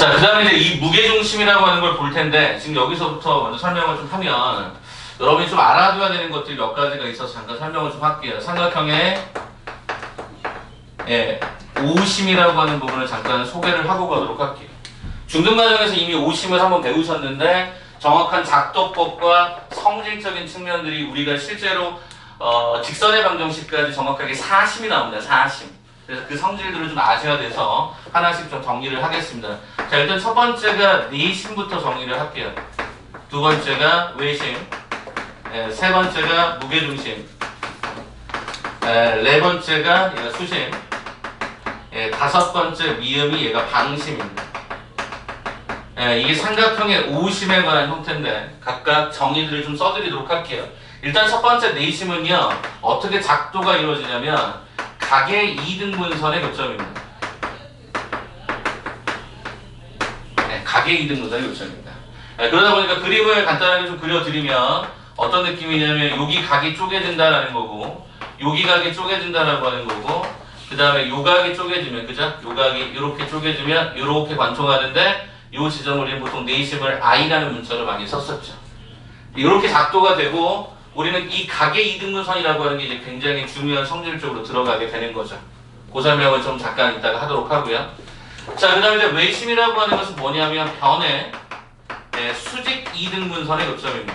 자, 그 다음에 이제 이 무게중심이라고 하는 걸 볼 텐데, 지금 여기서부터 먼저 설명을 좀 하면, 여러분이 좀 알아둬야 되는 것들이 몇 가지가 있어서 잠깐 설명을 좀 할게요. 삼각형의, 오심이라고 하는 부분을 잠깐 소개를 하고 가도록 할게요. 중등과정에서 이미 오심을 한번 배우셨는데, 정확한 작도법과 성질적인 측면들이 우리가 실제로, 직선의 방정식까지 정확하게 사심이 나옵니다. 사심. 그래서 그 성질들을 좀 아셔야 돼서 하나씩 좀 정리를 하겠습니다. 자, 일단 첫 번째가 내심부터 정리를 할게요. 두 번째가 외심, 세 번째가 무게중심, 네 번째가 얘가 수심, 다섯 번째 미음이 얘가 방심입니다. 이게 삼각형의 오심에 관한 형태인데 각각 정의들을 좀 써드리도록 할게요. 일단 첫 번째 내심은요, 어떻게 작도가 이루어지냐면 각의 2등분선의 교점입니다. 각의 2등분선의 교점입니다. 그러다 보니까 그림을 간단하게 좀 그려드리면 어떤 느낌이냐면 여기 각이 쪼개진다라는 거고, 여기 각이 쪼개진다라고 하는 거고, 그 다음에 요 각이 쪼개지면, 그죠? 요 각이 이렇게 쪼개지면 이렇게 관통하는데, 요 지점을 우리는 보통 내심을 I라는 문자로 많이 썼었죠. 이렇게 작도가 되고, 우리는 이 각의 2등분선이라고 하는 게 이제 굉장히 중요한 성질적으로 들어가게 되는 거죠. 그 설명을 좀 잠깐 이따가 하도록 하고요. 자, 그 다음에 이제 외심이라고 하는 것은 뭐냐면 변의 수직 2등분선의 교점입니다.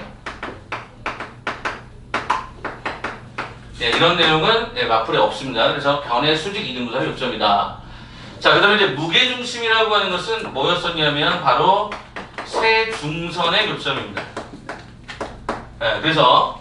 이런 내용은 마풀에 없습니다. 그래서 변의 수직 2등분선의 교점이다. 자, 그 다음에 이제 무게중심이라고 하는 것은 뭐였었냐면 바로 세중선의 교점입니다. 그래서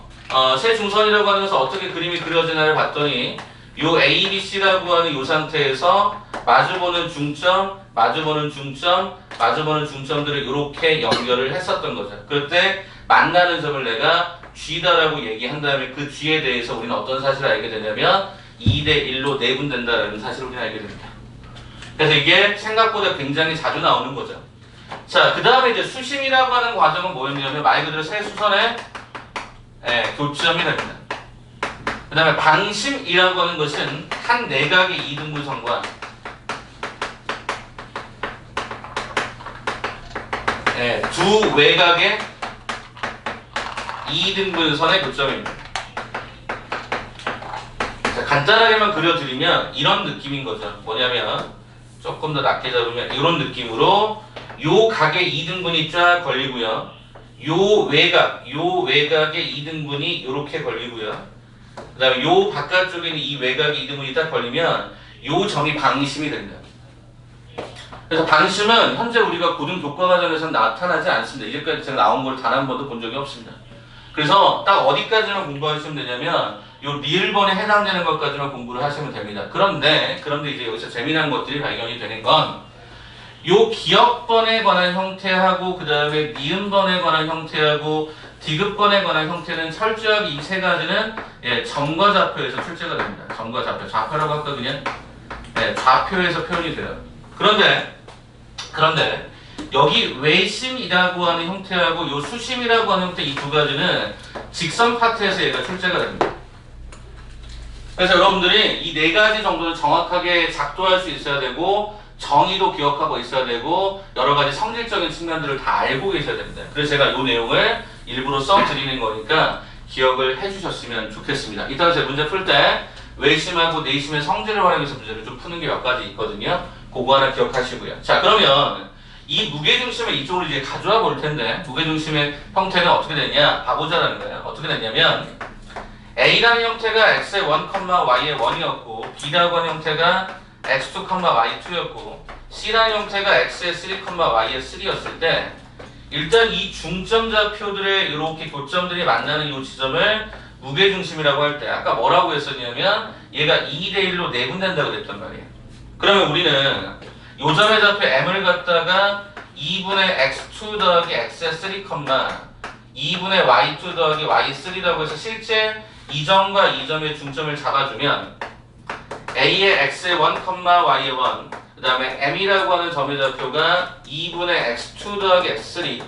세중선이라고 하는 것은 어떻게 그림이 그려지나를 봤더니 요 A, B, C라고 하는 요 상태에서 마주보는 중점, 마주보는 중점, 마주보는 중점들을 이렇게 연결을 했었던 거죠. 그럴 때 만나는 점을 내가 G다라고 얘기한 다음에 그 G에 대해서 우리는 어떤 사실을 알게 되냐면 2대 1로 내분된다라는 사실을 우리는 알게 됩니다. 그래서 이게 생각보다 굉장히 자주 나오는 거죠. 자, 그 다음에 이제 수심이라고 하는 과정은 뭐였냐면 말 그대로 세 수선의 교점이 됩니다. 그 다음에 방심이라고 하는 것은 한 내각의 2등분선과 두 외각의 2등분선의 교점입니다. 자, 간단하게만 그려드리면 이런 느낌인 거죠. 뭐냐면 조금 더 낮게 잡으면 이런 느낌으로 요 각의 2등분이 쫙 걸리고요. 요 외각의 2등분이 이렇게 걸리고요. 그 다음에 요 바깥쪽에 있는 이 외각의 2등분이 딱 걸리면 요 점이 방심이 됩니다. 그래서 방심은 현재 우리가 고등 교과과정에서는 나타나지 않습니다. 이제까지 제가 나온 걸 단 한 번도 본 적이 없습니다. 그래서 딱 어디까지만 공부하시면 되냐면 요 리을번에 해당되는 것까지만 공부를 하시면 됩니다. 그런데 이제 여기서 재미난 것들이 발견이 되는 건 요 기역번에 관한 형태하고 그 다음에 니은번에 관한 형태하고 디귿번에 관한 형태는 철저하게 이 세 가지는 점과 좌표에서 출제가 됩니다. 점과 좌표, 좌표라고 할거든요. 좌표에서 표현이 돼요. 그런데 여기 외심이라고 하는 형태하고 요 수심이라고 하는 형태 이 두 가지는 직선 파트에서 얘가 출제가 됩니다. 그래서 여러분들이 이 네 가지 정도는 정확하게 작도할 수 있어야 되고 정의도 기억하고 있어야 되고 여러 가지 성질적인 측면들을 다 알고 계셔야 됩니다. 그래서 제가 이 내용을 일부러 써드리는 거니까 기억을 해주셨으면 좋겠습니다. 이따가 제가 문제 풀 때 외심하고 내심의 성질을 활용해서 문제를 좀 푸는 게 몇 가지 있거든요. 그거 하나 기억하시고요. 자, 그러면 이 무게중심을 이쪽으로 이제 가져와 볼 텐데 무게중심의 형태는 어떻게 되냐 봐보자라는 거예요. 어떻게 되냐면 A라는 형태가 X의 1, Y의 1이었고 B라고 하는 형태가 X2, Y2였고 C라는 형태가 X의 3, Y의 3였을 때 일단 이 중점 좌표들의 이렇게 교점들이 만나는 이 지점을 무게중심이라고 할 때 아까 뭐라고 했었냐면 얘가 2대 1로 내분된다고 그랬단 말이에요. 그러면 우리는 요 점의 좌표 M을 갖다가 2분의 X2 더하기 X의 3, 2분의 Y2 더하기 Y3라고 해서 실제 이 점과 이 점의 중점을 잡아주면 A의 X의 1, Y의 1, 그 다음에 M이라고 하는 점의 좌표가 2분의 X2 더하기 X3,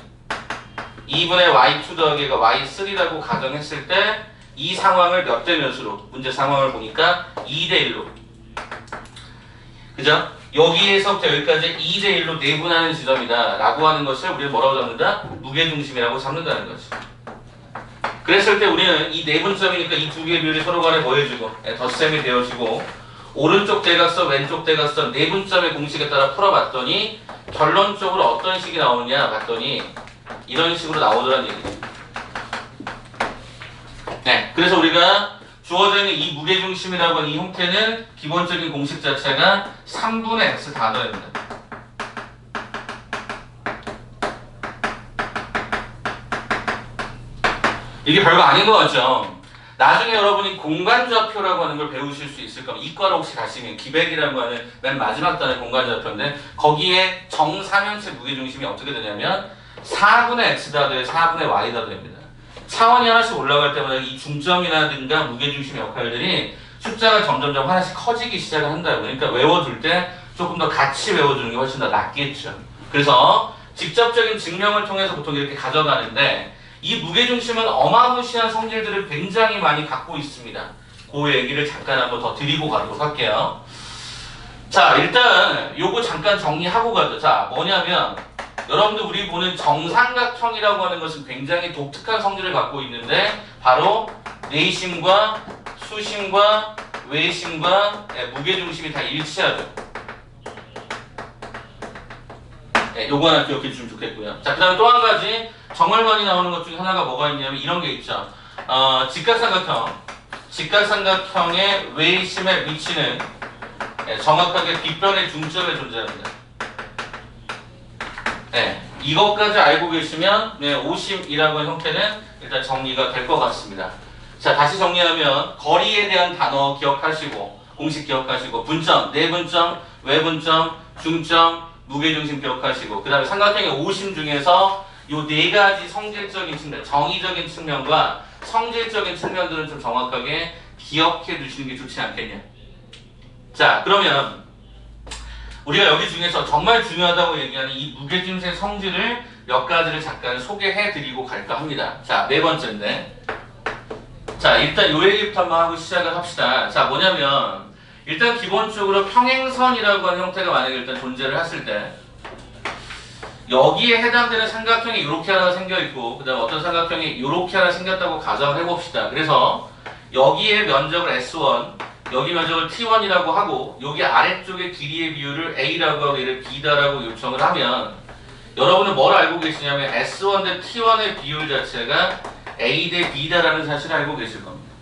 2분의 Y2 더하기가 Y3라고 가정했을 때 이 상황을 몇 대 몇으로, 문제 상황을 보니까 2대 1로. 그죠? 여기에서부터 여기까지 2대1로 내분하는 지점이다 라고 하는 것을 우리가 뭐라고 잡는다? 무게중심이라고 잡는다는 거지. 그랬을 때 우리는 이 내분점이니까 이 두 개의 비율이 서로 간에 뭐 해주고 덧셈이 되어지고 오른쪽 대각선 왼쪽 대각선 내분점의 공식에 따라 풀어봤더니 결론적으로 어떤 식이 나오느냐 봤더니 이런 식으로 나오더란 얘기죠. 네, 그래서 우리가 주어져 있는 이 무게중심이라고 하는 이 형태는 기본적인 공식 자체가 3분의 x 단어입니다. 이게 별거 아닌 것 같죠? 나중에 여러분이 공간좌표라고 하는 걸 배우실 수 있을 겁니다. 이과로 혹시 가시면 기백이라고 하는 맨 마지막 단의 공간좌표인데 거기에 정삼면체 무게중심이 어떻게 되냐면 4분의 x다 돼 4분의 y다 됩니다. 차원이 하나씩 올라갈 때마다 이 중점이라든가 무게중심의 역할들이 숫자가 점점점 하나씩 커지기 시작을 한다고. 그러니까 외워둘 때 조금 더 같이 외워두는 게 훨씬 더 낫겠죠. 그래서 직접적인 증명을 통해서 보통 이렇게 가져가는데 이 무게중심은 어마무시한 성질들을 굉장히 많이 갖고 있습니다. 그 얘기를 잠깐 한번 더 드리고 가도록 할게요. 자, 일단 요거 잠깐 정리하고 가죠. 자, 뭐냐면 여러분들 우리 보는 정삼각형이라고 하는 것은 굉장히 독특한 성질을 갖고 있는데 바로 내심과 수심과 외심과 무게중심이 다 일치하죠. 네, 요거 하나 기억해 주시면 좋겠고요. 자, 그 다음에 또 한 가지 정말 많이 나오는 것 중에 하나가 뭐가 있냐면 이런 게 있죠. 직각삼각형의 외심에 위치는 정확하게 빗변의 중점에 존재합니다. 네, 이것까지 알고 계시면 오심이라고 하는 형태는 일단 정리가 될 것 같습니다. 자, 다시 정리하면 거리에 대한 단어 기억하시고 공식 기억하시고 분점, 내분점, 외분점, 중점, 무게중심 기억하시고 그 다음에 삼각형의 오심 중에서 요 네 가지 성질적인 측면, 정의적인 측면과 성질적인 측면들은 좀 정확하게 기억해 두시는 게 좋지 않겠냐. 자, 그러면 우리가 여기 중에서 정말 중요하다고 얘기하는 이 무게중심의 성질을 몇 가지를 잠깐 소개해 드리고 갈까 합니다. 자, 네 번째인데 자, 일단 요 얘기부터 한번 하고 시작을 합시다. 자, 뭐냐면 일단 기본적으로 평행선이라고 하는 형태가 만약에 일단 존재를 했을 때 여기에 해당되는 삼각형이 이렇게 하나 생겨있고 그 다음에 어떤 삼각형이 이렇게 하나 생겼다고 가정을 해봅시다. 그래서 여기에 면적을 S1 여기 면적을 T1이라고 하고 여기 아래쪽의 길이의 비율을 A라고 하고 얘를 B다라고 요청을 하면 여러분은 뭘 알고 계시냐면 S1 대 T1의 비율 자체가 A 대 B다라는 사실을 알고 계실 겁니다.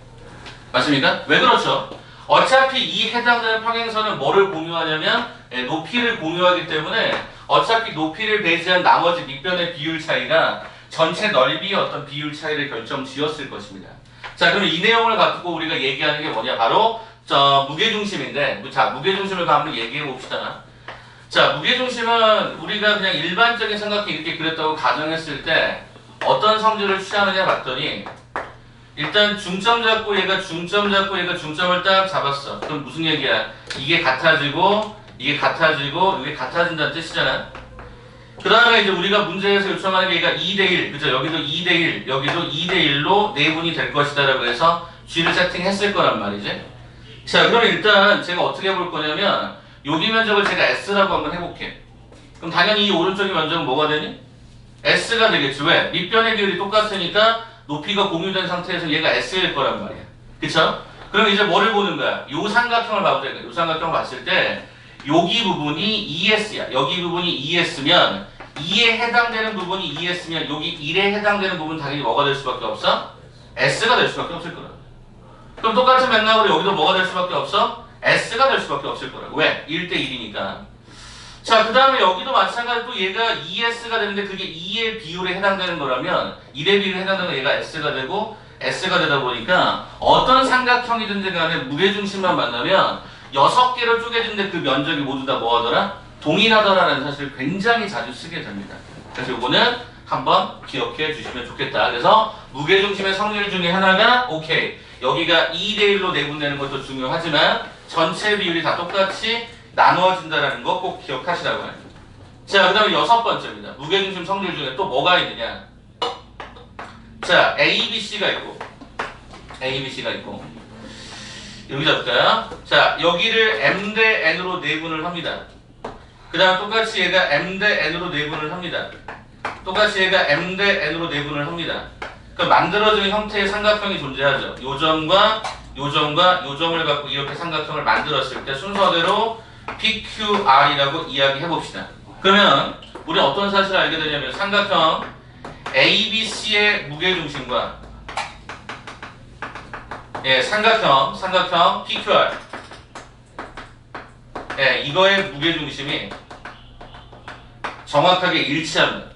맞습니까? 왜 그렇죠? 어차피 이 해당되는 평행선은 뭐를 공유하냐면 높이를 공유하기 때문에 어차피 높이를 배제한 나머지 밑변의 비율 차이가 전체 넓이의 어떤 비율 차이를 결정지었을 것입니다. 자, 그럼 이 내용을 갖고 우리가 얘기하는 게 뭐냐? 바로 무게중심인데, 자, 무게중심을 한번 얘기해 봅시다. 자, 무게중심은 우리가 그냥 일반적인 삼각형 이렇게 그렸다고 가정했을 때 어떤 성질을 취하느냐 봤더니 일단 중점 잡고 얘가 중점 잡고 얘가 중점을 딱 잡았어. 그럼 무슨 얘기야? 이게 같아지고 이게 같아지고 이게 같아진다는 뜻이잖아. 그 다음에 이제 우리가 문제에서 요청하는 게 얘가 2대1 그죠? 여기도 2대1 여기도 2대1로 내분이 될 것이다 라고 해서 G를 세팅했을 거란 말이지. 자, 그럼 일단 제가 어떻게 해볼 거냐면 여기 면적을 제가 S라고 한번 해볼게. 그럼 당연히 이 오른쪽의 면적은 뭐가 되니? S가 되겠지. 왜? 밑변의 비율이 똑같으니까 높이가 공유된 상태에서 얘가 S일 거란 말이야. 그쵸? 그럼 이제 뭐를 보는 거야? 요 삼각형을 봐보자. 요 삼각형을 봤을 때 여기 부분이 ES야. 여기 부분이 ES면 2에 해당되는 부분이 ES면 여기 1에 해당되는 부분 당연히 뭐가 될 수밖에 없어? S가 될 수밖에 없을 거라. 그럼 똑같은 맥락으로 여기도 뭐가 될 수밖에 없어? S가 될 수밖에 없을 거라고. 왜? 1대 1이니까. 자, 그 다음에 여기도 마찬가지로 또 얘가 ES가 되는데 그게 2의 비율에 해당되는 거라면 1의 비율에 해당되는 거 얘가 S가 되고 S가 되다 보니까 어떤 삼각형이든지 간에 무게중심만 만나면 6개로 쪼개진데 그 면적이 모두 다 뭐하더라? 동일하더라는 사실을 굉장히 자주 쓰게 됩니다. 그래서 요거는 한번 기억해 주시면 좋겠다. 그래서 무게중심의 성질 중에 하나가 오케이. 여기가 2대1로 내분되는 것도 중요하지만 전체 비율이 다 똑같이 나누어진다는 거 꼭 기억하시라고 해요. 자, 그 다음에 6번째입니다. 무게중심 성질 중에 또 뭐가 있느냐. 자, A, B, C가 있고 여기 잡을까요? 자, 여기를 M 대 N으로 내분을 합니다. 그 다음 똑같이 얘가 m 대 n으로 내분을 합니다. 똑같이 얘가 m 대 n으로 내분을 합니다. 그럼 만들어지는 형태의 삼각형이 존재하죠. 요 점과 요 점과 요 점을 갖고 이렇게 삼각형을 만들었을 때 순서대로 PQR이라고 이야기해봅시다. 그러면 우리는 어떤 사실을 알게 되냐면 삼각형 ABC의 무게중심과 삼각형 PQR 이거의 무게중심이 정확하게 일치합니다.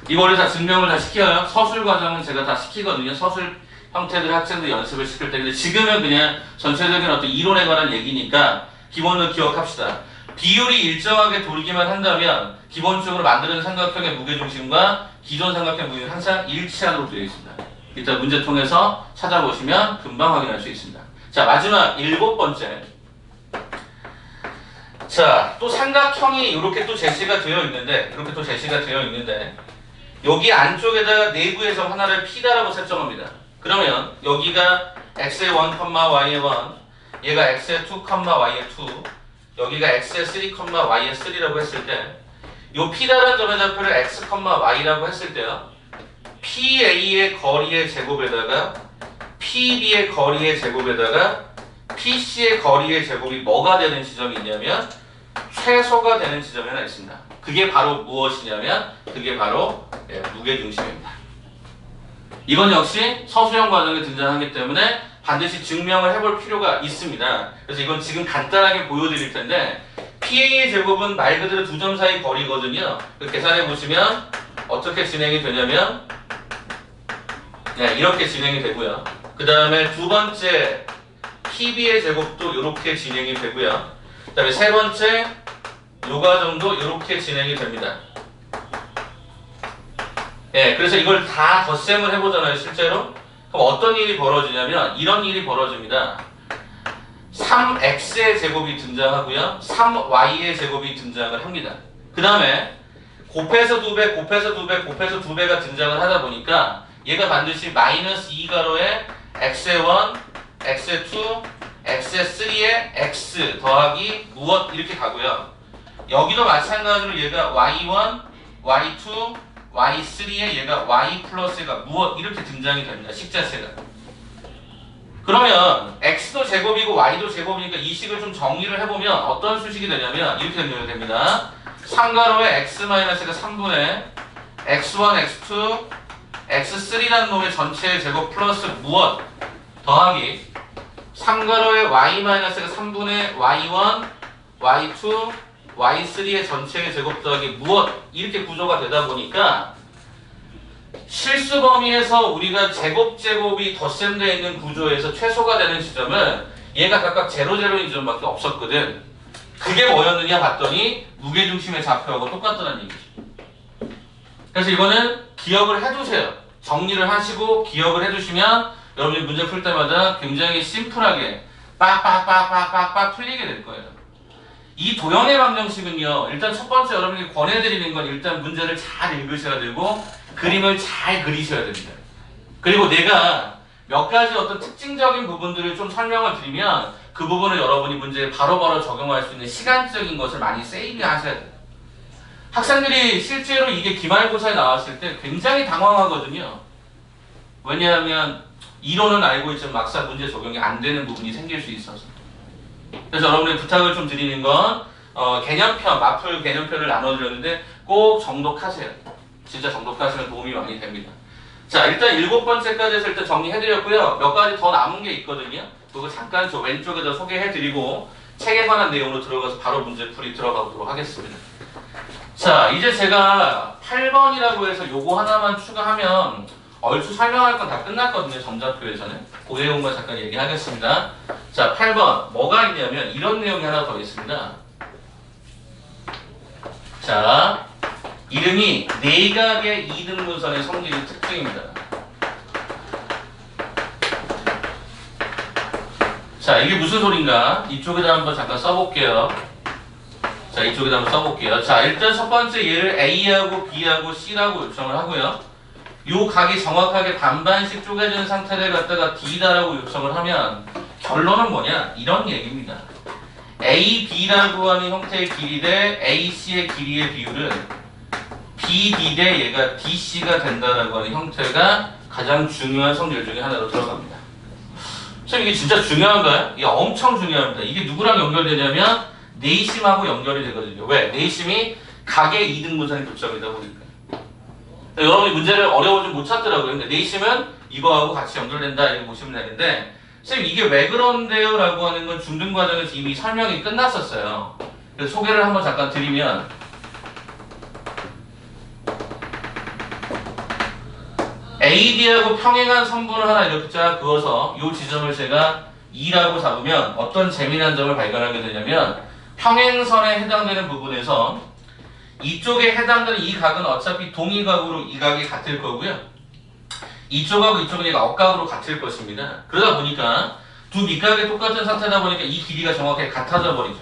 이거를 다 증명을 다 시켜요. 서술 과정은 제가 다 시키거든요. 서술 형태들 학생들 연습을 시킬 때. 근데 지금은 그냥 전체적인 어떤 이론에 관한 얘기니까 기본으로 기억합시다. 비율이 일정하게 돌기만 한다면 기본적으로 만드는 삼각형의 무게중심과 기존 삼각형 무게는 항상 일치하도록 되어 있습니다. 일단 문제 통해서 찾아보시면 금방 확인할 수 있습니다. 자, 마지막 7번째. 자, 또 삼각형이 이렇게 또 제시가 되어 있는데, 여기 안쪽에다가 내부에서 하나를 P다라고 설정합니다. 그러면 여기가 x의 1, y의 1, 얘가 x의 2, y의 2, 여기가 x의 3, y의 3라고 했을 때, 요 P다라는 점의 좌표를 x, y라고 했을 때요, PA의 거리의 제곱에다가 PB의 거리의 제곱에다가 PC의 거리의 제곱이 뭐가 되는 지점이 있냐면 최소가 되는 지점이 하나 있습니다. 그게 바로 무엇이냐면 그게 바로 무게중심입니다. 이건 역시 서술형 과정에 등장하기 때문에 반드시 증명을 해볼 필요가 있습니다. 그래서 이건 지금 간단하게 보여드릴 텐데 PA의 제곱은 말 그대로 두 점 사이 거리거든요. 계산해 보시면 어떻게 진행이 되냐면 이렇게 진행이 되고요. 그 다음에 두 번째 PB의 제곱도 이렇게 진행이 되고요. 그 다음에 세 번째 요 과정도 이렇게 진행이 됩니다. 그래서 이걸 다 덧셈을 해보잖아요, 실제로. 그럼 어떤 일이 벌어지냐면 이런 일이 벌어집니다. 3x의 제곱이 등장하고요. 3y의 제곱이 등장을 합니다. 그 다음에 곱해서 2배, 곱해서 2배, 곱해서 2배가 등장을 하다 보니까 얘가 반드시 마이너스 2가로에 x의 1, x의 2, x의 3에 x 더하기 무엇 이렇게 가고요. 여기도 마찬가지로 얘가 y1, y2, y3에 얘가 y 플러스 얘가 무엇 이렇게 등장이 됩니다. 식 자체가. 그러면 x도 제곱이고 y도 제곱이니까 이 식을 좀 정리를 해보면 어떤 수식이 되냐면 이렇게 됩니다. 3가로에 x-가 3분의 x1, x2, x3라는 놈의 전체의 제곱 플러스 무엇 더하기 3가로에 y-가 3분의 y1, y2, y3의 전체의 제곱 더하기 무엇 이렇게 구조가 되다 보니까 실수 범위에서 우리가 제곱이 덧셈되어 있는 구조에서 최소가 되는 지점은 얘가 각각 0, 0인 지점밖에 없었거든. 그게 뭐였느냐 봤더니 무게중심의 좌표하고 똑같다는 얘기죠. 그래서 이거는 기억을 해두세요. 정리를 하시고 기억을 해두시면 여러분이 문제 풀 때마다 굉장히 심플하게 빡빡빡빡빡빡 풀리게 될 거예요. 이 도형의 방정식은요, 일단 첫 번째 여러분이 권해드리는 건 일단 문제를 잘 읽으셔야 되고 그림을 잘 그리셔야 됩니다. 그리고 내가 몇 가지 어떤 특징적인 부분들을 좀 설명을 드리면 그 부분을 여러분이 문제에 바로바로 적용할 수 있는 시간적인 것을 많이 세이브 하셔야 돼요. 학생들이 실제로 이게 기말고사에 나왔을 때 굉장히 당황하거든요. 왜냐하면 이론은 알고 있지만 막상 문제 적용이 안 되는 부분이 생길 수 있어서. 그래서 여러분의 부탁을 좀 드리는 건 개념편, 마플 개념편을 나눠드렸는데 꼭 정독하세요. 진짜 정독하시면 도움이 많이 됩니다. 자, 일단 7번째까지 해서 일단 정리해드렸고요. 몇 가지 더 남은 게 있거든요. 그거 잠깐 저 왼쪽에다 소개해드리고 책에 관한 내용으로 들어가서 바로 문제풀이 들어가 보도록 하겠습니다. 자, 이제 제가 8번이라고 해서 요거 하나만 추가하면 얼추 설명할 건 다 끝났거든요. 점자표에서는. 그 내용만 잠깐 얘기하겠습니다. 자, 8번 뭐가 있냐면 이런 내용이 하나 더 있습니다. 자, 이름이 내각의 이등분선의 성질의 특징입니다. 자, 이게 무슨 소린가? 이쪽에다 한번 잠깐 써볼게요. 자, 이쪽에다 한번 써볼게요. 자, 일단 첫 번째 얘를 A하고 B하고 C라고 요청을 하고요. 요 각이 정확하게 반반씩 쪼개진 상태를 갖다가 D다라고 요청을 하면 결론은 뭐냐? 이런 얘기입니다. AB라고 하는 형태의 길이 대 AC의 길이의 비율은 BD 대 얘가 DC가 된다라고 하는 형태가 가장 중요한 성질 중에 하나로 들어갑니다. 선생님 이게 진짜 중요한가요? 이게 엄청 중요합니다. 이게 누구랑 연결되냐면 내심하고 연결이 되거든요. 왜? 내심이 각의 이등분선의 교점이다 보니까. 여러분이 문제를 어려워 좀 못 찾더라고요. 근데 내심은 이거하고 같이 연결된다 이렇게 보시면 되는데 선생님 이게 왜 그런데요? 라고 하는 건 중등 과정에서 이미 설명이 끝났었어요. 그래서 소개를 한번 잠깐 드리면 AD하고 평행한 선분을 하나 이렇게 쫙 그어서 이 지점을 제가 2라고 잡으면 어떤 재미난 점을 발견하게 되냐면 평행선에 해당되는 부분에서 이쪽에 해당되는 이 각은 어차피 동의각으로 이 각이 같을 거고요. 이쪽하고 이쪽은 얘가 억각으로 같을 것입니다. 그러다 보니까 두 밑각이 똑같은 상태다 보니까 이 길이가 정확하게 같아져 버리죠.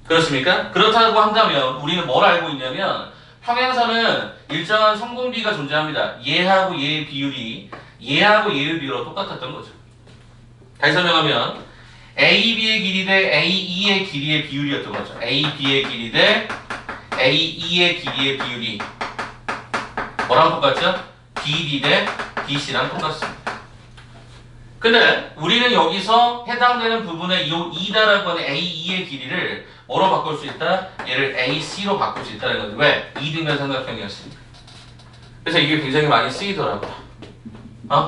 그렇습니까? 그렇다고 한다면 우리는 뭘 알고 있냐면 평행선은 일정한 성분비가 존재합니다. 얘하고 얘의 비율이 얘하고 얘의 비율로 똑같았던 거죠. 다시 설명하면 AB의 길이 대 AE의 길이의 비율이었던 거죠. AB의 길이 대 AE의 길이의 비율이 뭐랑 똑같죠? BD 대 DC랑 똑같습니다. 근데 우리는 여기서 해당되는 부분의 이 2다라고 하는 AE의 길이를 뭐로 바꿀 수 있다? 얘를 AC로 바꿀 수 있다는 거죠. 왜? 이등변 삼각형이었으니까. 그래서 이게 굉장히 많이 쓰이더라고요.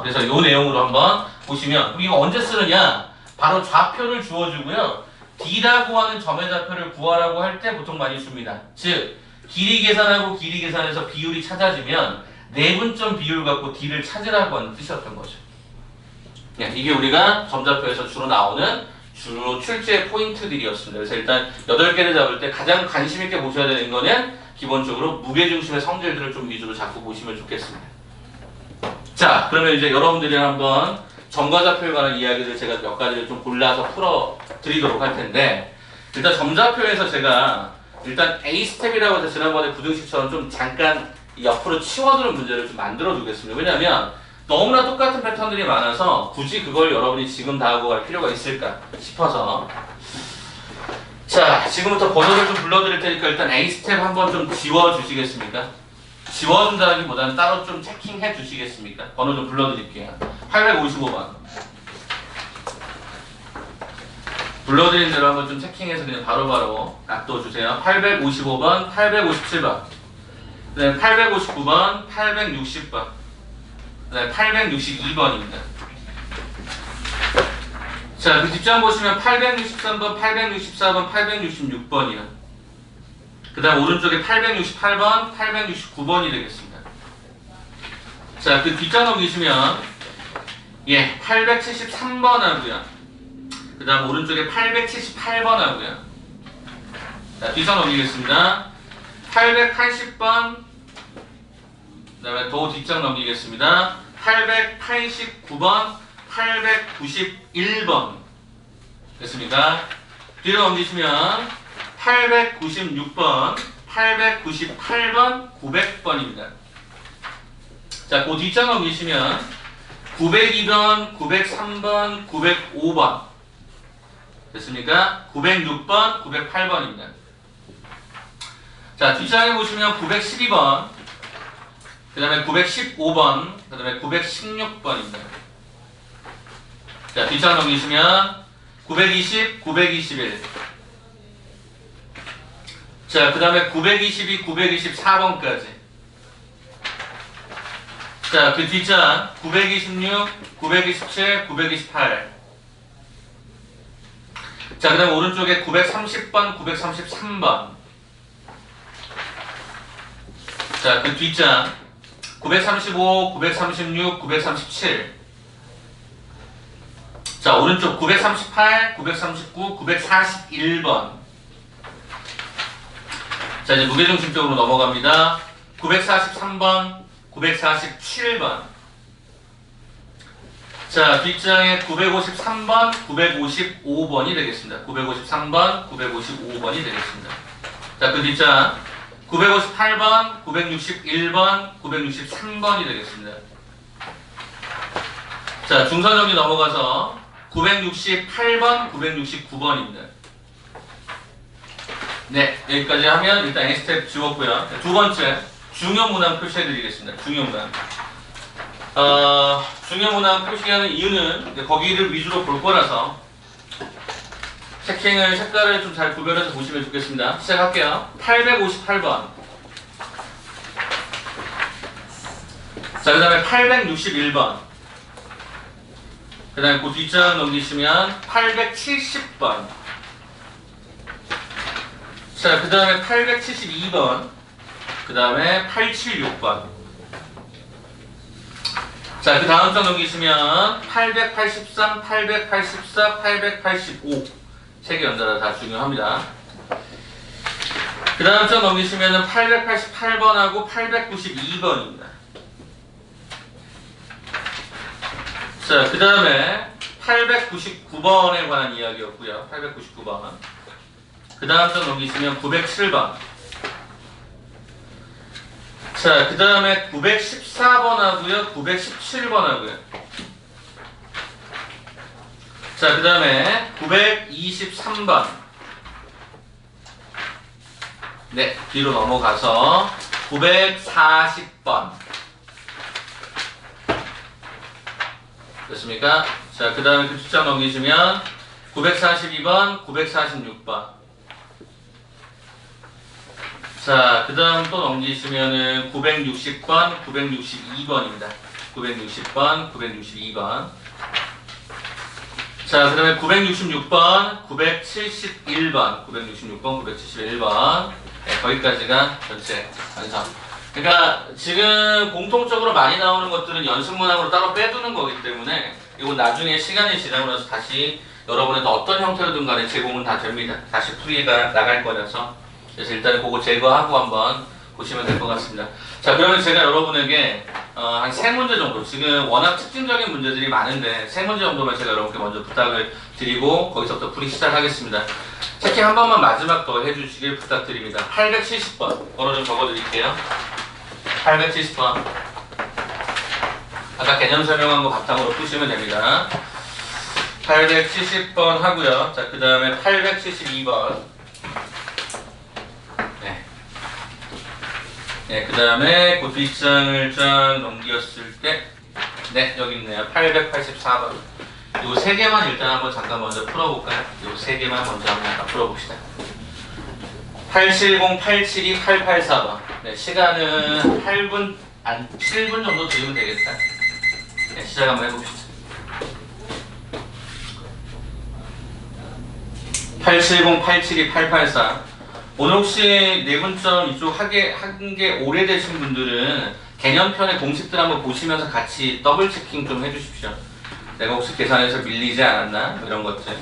그래서 이 내용으로 한번 보시면 이거 언제 쓰느냐? 바로 좌표를 주어주고요. D라고 하는 점의 좌표를 구하라고 할 때 보통 많이 줍니다. 즉 길이 계산하고 길이 계산해서 비율이 찾아지면 내분점 비율 갖고 D를 찾으라고 하는 뜻이었던 거죠. 이게 우리가 점좌표에서 주로 나오는 주로 출제 포인트들이었습니다. 그래서 일단 8개를 잡을 때 가장 관심 있게 보셔야 되는 거는 기본적으로 무게중심의 성질들을 좀 위주로 잡고 보시면 좋겠습니다. 자, 그러면 이제 여러분들이랑 한번 점과좌표에 관한 이야기를 제가 몇 가지를 좀 골라서 풀어 드리도록 할 텐데 일단 점좌표에서 제가 일단 A스텝이라고 해서 지난번에 부등식처럼 좀 잠깐 옆으로 치워두는 문제를 좀 만들어 두겠습니다. 왜냐하면 너무나 똑같은 패턴들이 많아서 굳이 그걸 여러분이 지금 다 하고 갈 필요가 있을까 싶어서 자, 지금부터 번호를 좀 불러드릴 테니까 일단 A스텝 한번 좀 지워주시겠습니까? 지워준다기보다는 따로 좀 체킹해 주시겠습니까? 번호 좀 불러드릴게요. 855번 불러드린 대로 한번 좀 체킹해서 그냥 바로바로 놔둬주세요. 855번, 857번 네, 859번, 860번 네, 862번입니다. 자, 그 뒷장 보시면 863번, 864번, 866번이요. 그 다음 오른쪽에 868번, 869번이 되겠습니다. 자, 그 뒷장 넘기시면 873번 하고요. 그 다음 오른쪽에 878번 하고요. 자, 뒷장 넘기겠습니다. 880번 그 다음에 더 뒷장 넘기겠습니다. 889번, 891번 됐습니까? 뒤로 넘기시면 896번, 898번, 900번입니다. 자, 그 뒷장 넘기시면 902번, 903번, 905번 됐습니까? 906번, 908번입니다. 자, 뒷장에 보시면 912번 그 다음에 915번, 그 다음에 916번입니다. 자, 뒷장 넘기시면 920, 921. 자, 그 다음에 922, 924번까지. 자, 그 뒷장 926, 927, 928. 자, 그 다음에 오른쪽에 930번, 933번. 자, 그 뒷장 935, 936, 937. 자, 오른쪽 938, 939, 941번. 자, 이제 무게중심 쪽으로 넘어갑니다. 943번, 947번. 자, 뒷장에 953번, 955번이 되겠습니다. 953번, 955번이 되겠습니다. 자, 그 뒷장 958번, 961번, 963번이 되겠습니다. 자, 중선 정리 넘어가서 968번, 969번입니다. 네, 여기까지 하면 일단 N스텝 지웠고요. 두 번째, 중요 문항 표시해드리겠습니다. 중요 문항. 중요 문항 표시하는 이유는 거기를 위주로 볼 거라서 체킹을 색깔을 좀 잘 구별해서 보시면 좋겠습니다. 시작할게요. 858번. 자, 그 다음에 861번. 그 다음에 그 뒷장 넘기시면 870번. 자, 그 다음에 872번. 그 다음에 876번. 자, 그 다음 장 넘기시면 883, 884, 885. 세 개 연달아 다 중요합니다. 그 다음 장 넘기시면 888번하고 892번입니다. 자, 그 다음에 899번에 관한 이야기였고요. 899번. 그 다음 장 넘기시면 907번. 자, 그 다음에 914번 하고요. 917번 하고요. 자, 그 다음에 923번. 네, 뒤로 넘어가서 940번. 됐습니까? 자, 그 다음에 그 숫자 넘기시면 942번, 946번. 자, 그 다음 또 넘기시면은 960번, 962번입니다. 960번, 962번. 자, 그 다음에 966번, 971번, 966번, 971번. 네, 거기까지가 전체 완성. 그러니까 지금 공통적으로 많이 나오는 것들은 연습문항으로 따로 빼두는 거기 때문에 이건 나중에 시간이 지나고 나서 다시 여러분한테 어떤 형태로든 간에 제공은 다 됩니다. 다시 풀이가 나갈 거라서. 그래서 일단 그거 제거하고 한번 보시면 될 것 같습니다. 자, 그러면 제가 여러분에게 한 3문제 정도, 지금 워낙 특징적인 문제들이 많은데 3문제 정도만 제가 여러분께 먼저 부탁을 드리고 거기서부터 풀이 시작하겠습니다. 체킹 한 번만 마지막 더 해주시길 부탁드립니다. 870번 번호 좀 적어드릴게요. 870번. 아까 개념 설명한 거 바탕으로 푸시면 됩니다. 870번 하고요. 자, 그 다음에 872번. 네, 그 다음에 그 뒷장을 쫙 넘겼을 때, 네, 여기 있네요. 884번. 요 세 개만 일단 한번 잠깐 먼저 풀어볼까요? 요 세 개만 먼저 한번 풀어봅시다. 870, 872, 884번. 네, 시간은 7분 정도 드리면 되겠다. 네, 시작 한번 해봅시다. 870, 872, 884. 오늘 혹시 내분점 이쪽 한 게 오래되신 분들은 개념편의 공식들 한번 보시면서 같이 더블 체킹 좀 해주십시오. 내가 혹시 계산해서 밀리지 않았나? 이런 것들.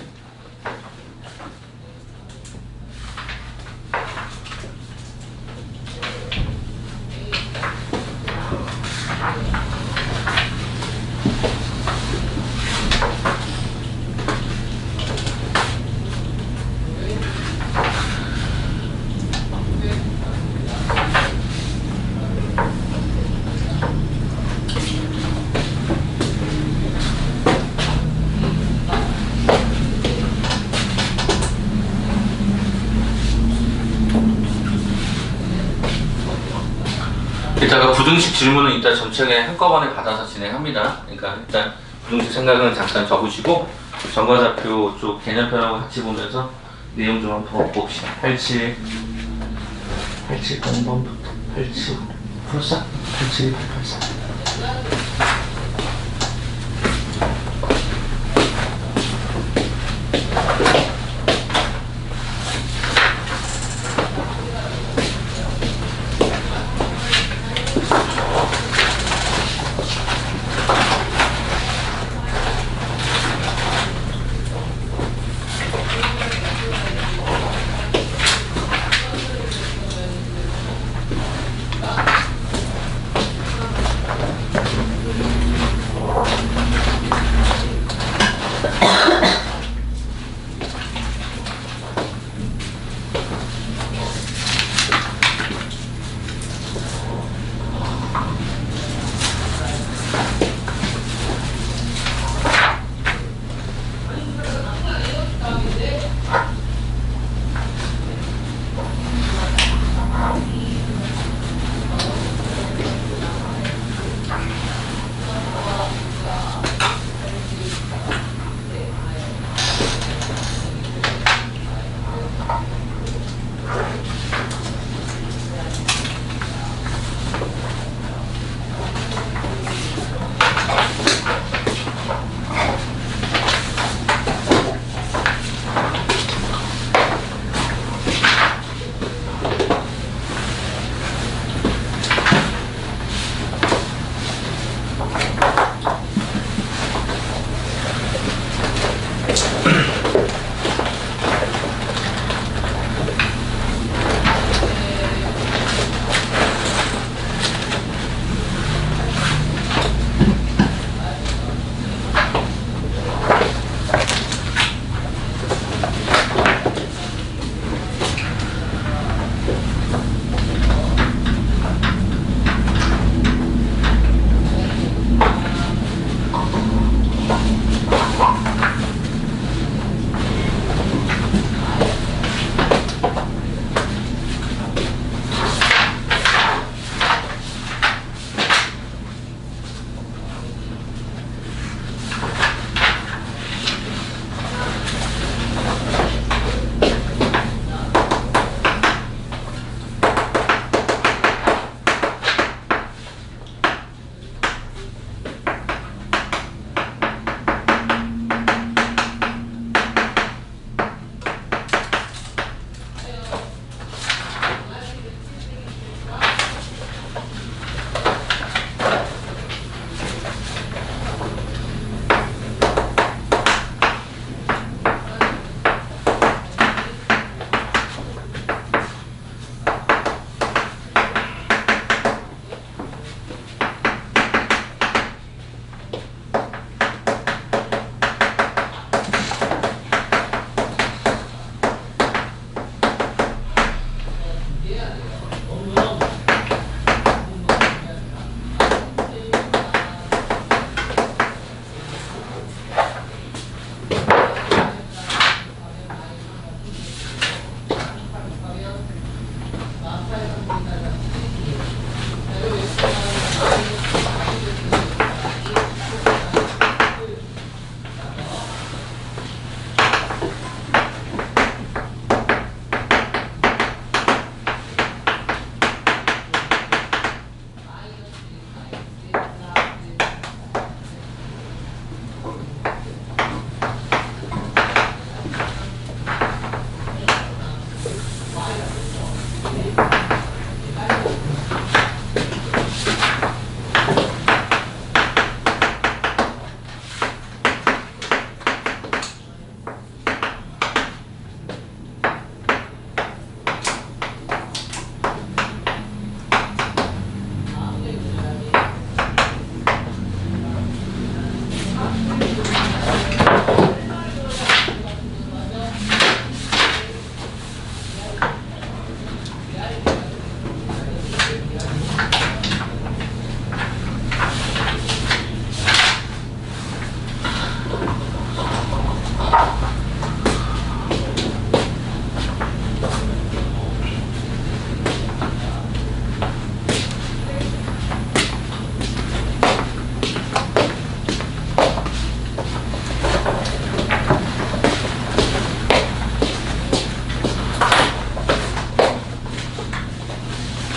이따가 부등식 질문은 이따 전체에 한꺼번에 받아서 진행합니다. 그러니까 일단 부등식 생각은 잠깐 적으시고 정과사표 쪽 개념편하고 같이 보면서 내용 좀 한번 봅시다. 87 0번부터 87 풀었어? 87, 884.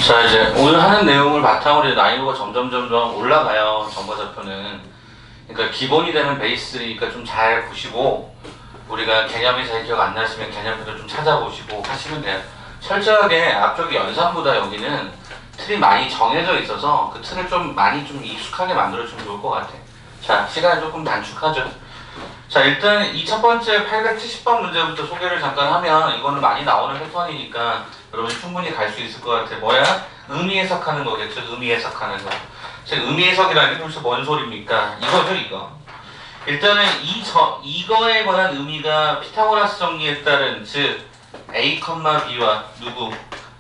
자, 이제 오늘 하는 내용을 바탕으로 난이도가 점점 올라가요. 정과좌표는. 그러니까 기본이 되는 베이스니까 좀 잘 보시고, 우리가 개념이 잘 기억 안 나시면 개념표도 좀 찾아보시고 하시면 돼요. 철저하게 앞쪽에 연산보다 여기는 틀이 많이 정해져 있어서 그 틀을 좀 많이 좀 익숙하게 만들어주면 좋을 것 같아. 자, 시간이 조금 단축하죠. 자, 일단 이 첫 번째 870번 문제부터 소개를 잠깐 하면, 이거는 많이 나오는 패턴이니까 여러분이 충분히 갈 수 있을 것 같아. 뭐야? 의미 해석하는 거겠죠. 의미 해석하는 거. 제 의미 해석이라는 게 도대체 뭔 소리입니까? 이거죠, 이거. 일단은 이거에 관한 의미가 피타고라스 정리에 따른, 즉 a, b와 누구?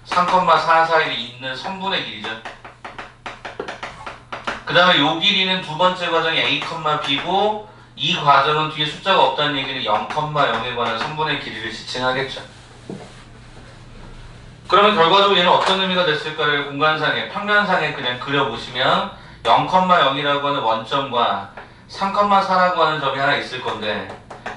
3,4 사이에 있는 선분의 길이죠. 그 다음에 요 길이는 두 번째 과정이 a, b고, 이 과정은 뒤에 숫자가 없다는 얘기는 0,0에 관한 선분의 길이를 지칭하겠죠. 그러면 결과적으로 얘는 어떤 의미가 됐을까를 공간상에, 평면상에 그냥 그려보시면 0,0이라고 하는 원점과 3,4라고 하는 점이 하나 있을 건데,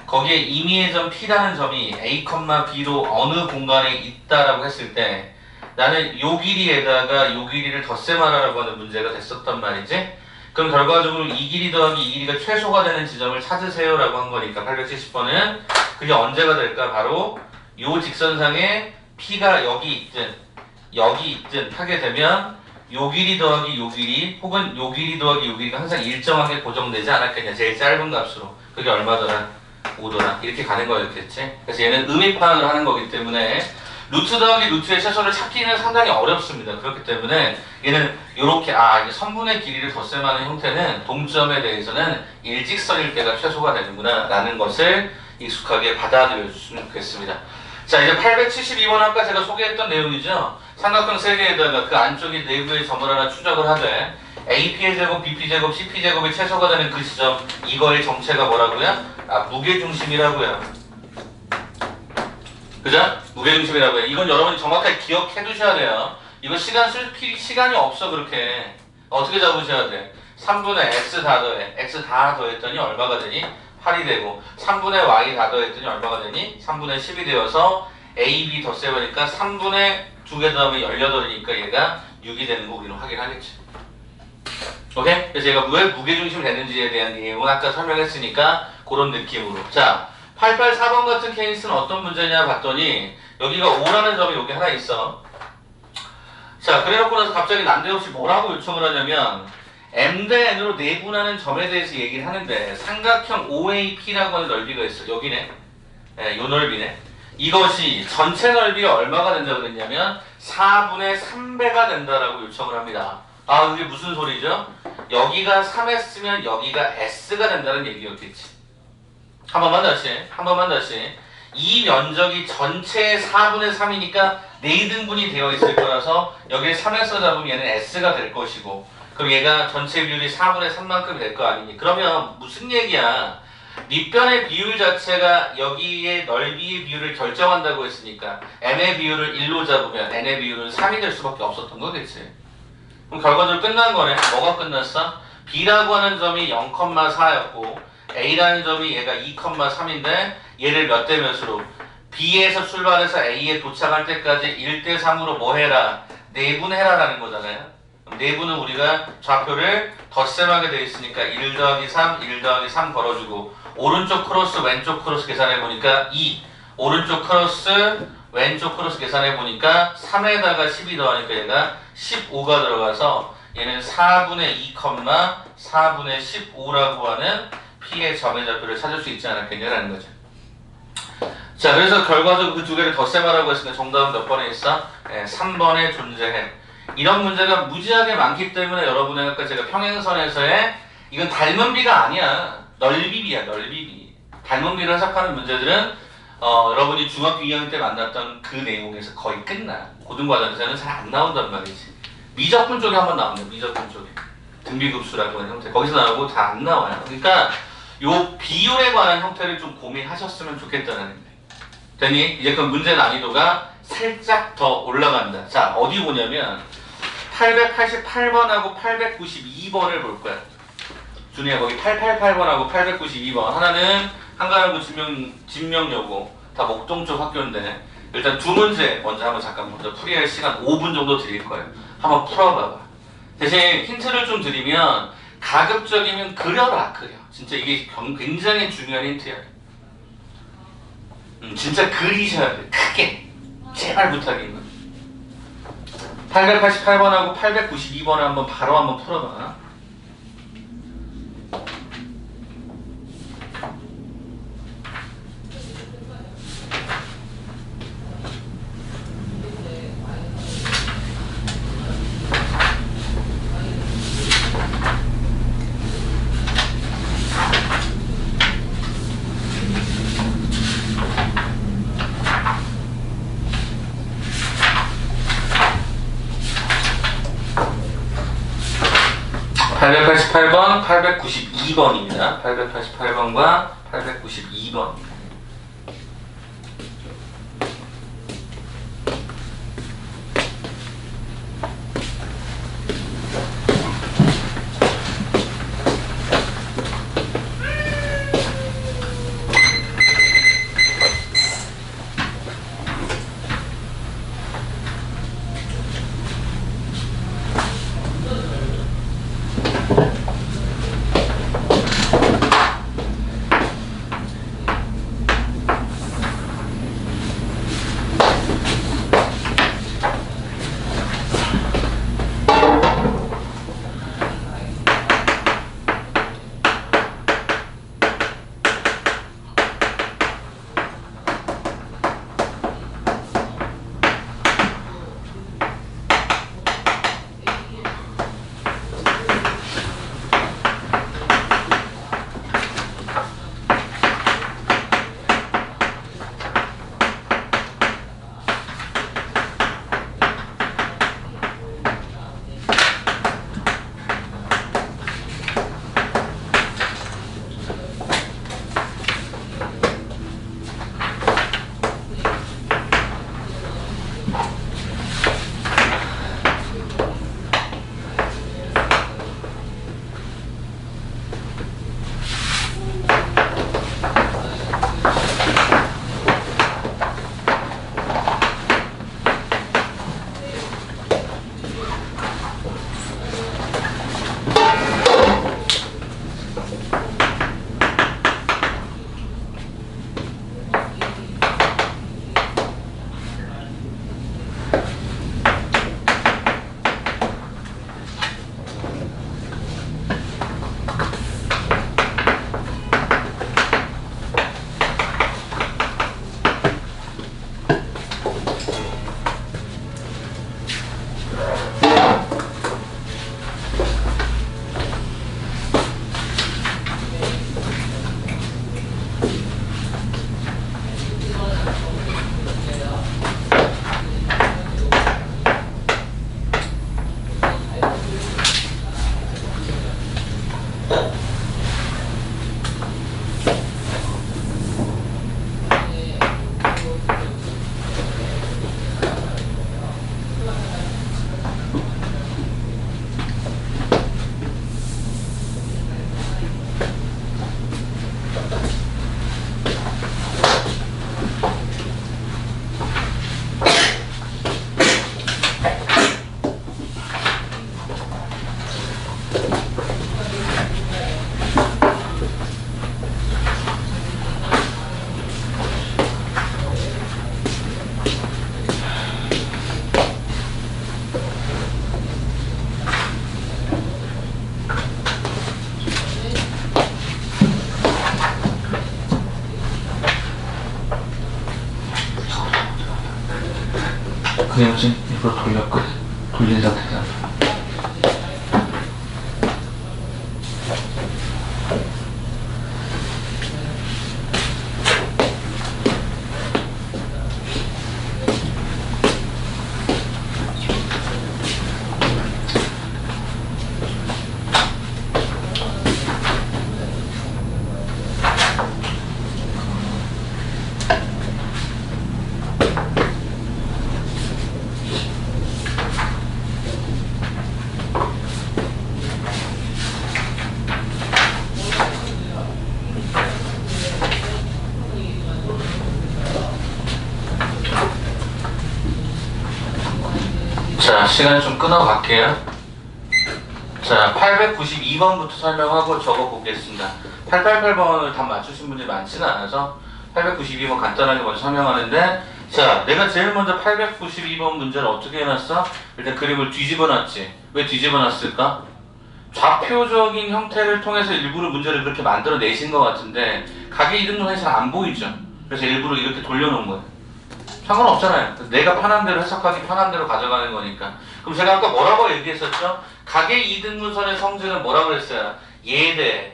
거기에 임의의 점 P라는 점이 A, B로 어느 공간에 있다라고 했을 때, 나는 요 길이에다가 요 길이를 덧셈하라고 하는 문제가 됐었단 말이지. 그럼 결과적으로 이 길이 더하기 이 길이가 최소가 되는 지점을 찾으세요 라고 한 거니까 870번은 그게 언제가 될까? 바로 요 직선상에 P가 여기 있든 하게 되면 요 길이 더하기 요 길이 혹은 요 길이 더하기 요 길이가 항상 일정하게 고정되지 않았겠냐. 제일 짧은 값으로. 그게 얼마더라? 5더라. 이렇게 가는 거였겠지. 그래서 얘는 의미 파악을 하는 거기 때문에 루트 더하기 루트의 최소를 찾기는 상당히 어렵습니다. 그렇기 때문에 얘는 이렇게 이게 선분의 길이를 덧셈하는 형태는 동점에 대해서는 일직선일 때가 최소가 되는구나 라는 것을 익숙하게 받아들여 주시면 좋겠습니다. 자, 이제 872번 아까 제가 소개했던 내용이죠. 삼각형 3개에다가 그 안쪽에 내부의 점을 하나 추적을 하되 AP의 제곱, BP 제곱, CP 제곱이 최소가 되는 그 지점, 이거의 정체가 뭐라고요? 무게중심이라고요. 그죠? 무게중심이라고요. 이건 여러분이 정확하게 기억해 두셔야 돼요. 이거 시간 쓸 시간이 없어. 그렇게 어떻게 잡으셔야 돼? 3분의 x 다 더해. x 다 더했더니 얼마가 되니? 8이 되고 3분의 y 다 더했더니 얼마가 되니? 3분의 10이 되어서 a, b 덧셈하니까 3분의 2개 더하면 18이니까 얘가 6이 되는 거 우리는 확인하겠지. 오케이? 그래서 얘가 왜 무게중심이 되는지에 대한 내용은 아까 설명했으니까 그런 느낌으로. 자, 884번 같은 케이스는 어떤 문제냐 봤더니 여기가 5라는 점이 여기 하나 있어. 자, 그래놓고 나서 갑자기 난데없이 뭐라고 요청을 하냐면 m 대 n으로 내분하는 점에 대해서 얘기를 하는데 삼각형 OAP라고 하는 넓이가 있어. 여기네. 요 넓이네. 이것이 전체 넓이가 얼마가 된다고 그랬냐면 4분의 3배가 된다라고 요청을 합니다. 그게 무슨 소리죠? 여기가 3했으면 여기가 S가 된다는 얘기였겠지. 한 번만 다시. 이 면적이 전체의 4분의 3이니까 4등분이 되어 있을 거라서 여기를 3에서 잡으면 얘는 S가 될 것이고, 그럼 얘가 전체 비율이 4분의 3만큼 될 거 아니니? 그러면 무슨 얘기야? 밑변의 비율 자체가 여기의 넓이의 비율을 결정한다고 했으니까 m의 비율을 1로 잡으면 n의 비율은 3이 될 수밖에 없었던 거겠지. 그럼 결과적으로 끝난 거네. 뭐가 끝났어? b라고 하는 점이 0,4였고 a라는 점이 얘가 2,3인데 얘를 몇 대 몇으로? b에서 출발해서 a에 도착할 때까지 1대 3으로 뭐 해라? 내분해라 라는 거잖아요. 내분은 우리가 좌표를 덧셈하게 돼 있으니까 1 더하기 3, 1 더하기 3 걸어주고 오른쪽 크로스 왼쪽 크로스 계산해 보니까 2, 오른쪽 크로스 왼쪽 크로스 계산해 보니까 3에다가 12 더하니까 얘가 15가 들어가서 얘는 4분의 2, 4분의 15라고 하는 P의 점의 좌표를 찾을 수 있지 않았겠냐라는 거죠. 자, 그래서 결과적으로 그 두 개를 덧셈하라고 했으니까 정답은 몇 번에 있어? 3번에 존재해. 이런 문제가 무지하게 많기 때문에 여러분의 아까 제가 평행선에서의 이건 닮은 비가 아니야. 넓이비야, 넓이비. 닮은 비를 해석하는 문제들은 여러분이 중학교 2학년 때 만났던 그 내용에서 거의 끝나. 고등과정에서는 잘 안 나온단 말이지. 미적분 쪽에 한번 나옵니다. 미적분 쪽에. 등비급수라고 하는 형태. 거기서 나오고 다 안 나와요. 그러니까 요 비율에 관한 형태를 좀 고민하셨으면 좋겠다는 거예요. 되니? 이제 그 문제 난이도가 살짝 더 올라간다. 자, 어디 보냐면 888번하고 892번을 볼 거야. 준이야, 거기 888번하고 892번. 하나는 한가라고 진명여고, 다 목동 쪽 학교인데 일단 두 문제 먼저 한번 잠깐 먼저 풀이할 시간 5분 정도 드릴 거예요. 한번 풀어봐봐. 대신 힌트를 좀 드리면 가급적이면 그려라. 그려. 진짜 이게 굉장히 중요한 힌트야. 진짜 그리셔야 돼. 크게. 제발 부탁이면. 888번하고 892번을 바로 한번 풀어봐. (888번) (892번입니다) (888번과) (892번) 그냥 지금 이걸 돌린 상태잖아. 자, 시간 좀 끊어갈게요. 자, 892번부터 설명하고 적어보겠습니다. 888번을 답 맞추신 분들이 많지는 않아서 892번 간단하게 먼저 설명하는데, 자, 내가 제일 먼저 892번 문제를 어떻게 해놨어? 일단 그림을 뒤집어놨지. 왜 뒤집어놨을까? 좌표적인 형태를 통해서 일부러 문제를 그렇게 만들어내신 것 같은데 가계이등분선이 잘 안 보이죠? 그래서 일부러 이렇게 돌려놓은 거예요. 상관없잖아요. 내가 편한 대로 해석하기 편한 대로 가져가는 거니까. 그럼 제가 아까 뭐라고 얘기했었죠? 가계이등분선의 성질은 뭐라고 그랬어요? 얘의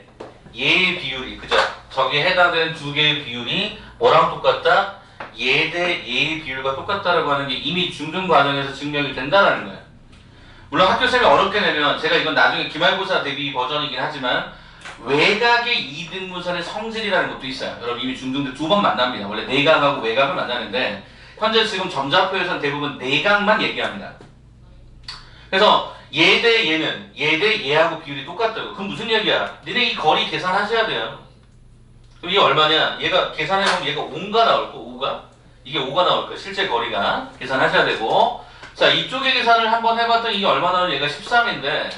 비율이, 그죠? 저기에 해당되는 두 개의 비율이 뭐랑 똑같다? 얘 대 얘의 비율과 똑같다라고 하는 게 이미 중등 과정에서 증명이 된다는 거예요. 물론 학교쌤이 어렵게 내면 제가 이건 나중에 기말고사 대비 버전이긴 하지만 외곽의 이등분선의 성질이라는 것도 있어요. 여러분 이미 중등 때 두 번 만납니다. 원래 내각하고 외곽을 만나는데 현재 지금 점자표에서는 대부분 내각만 얘기합니다. 그래서 얘 대 얘는 얘 대 얘하고 비율이 똑같다고. 그럼 무슨 얘기야? 니네 이 거리 계산하셔야 돼요. 그럼 이게 얼마냐? 얘가 계산해보면 얘가 5가 나올 거, 5가? 이게 5가 나올 거야. 실제 거리가. 계산하셔야 되고. 자, 이쪽에 계산을 한번 해봤더니 이게 얼마 나오냐? 얘가 13인데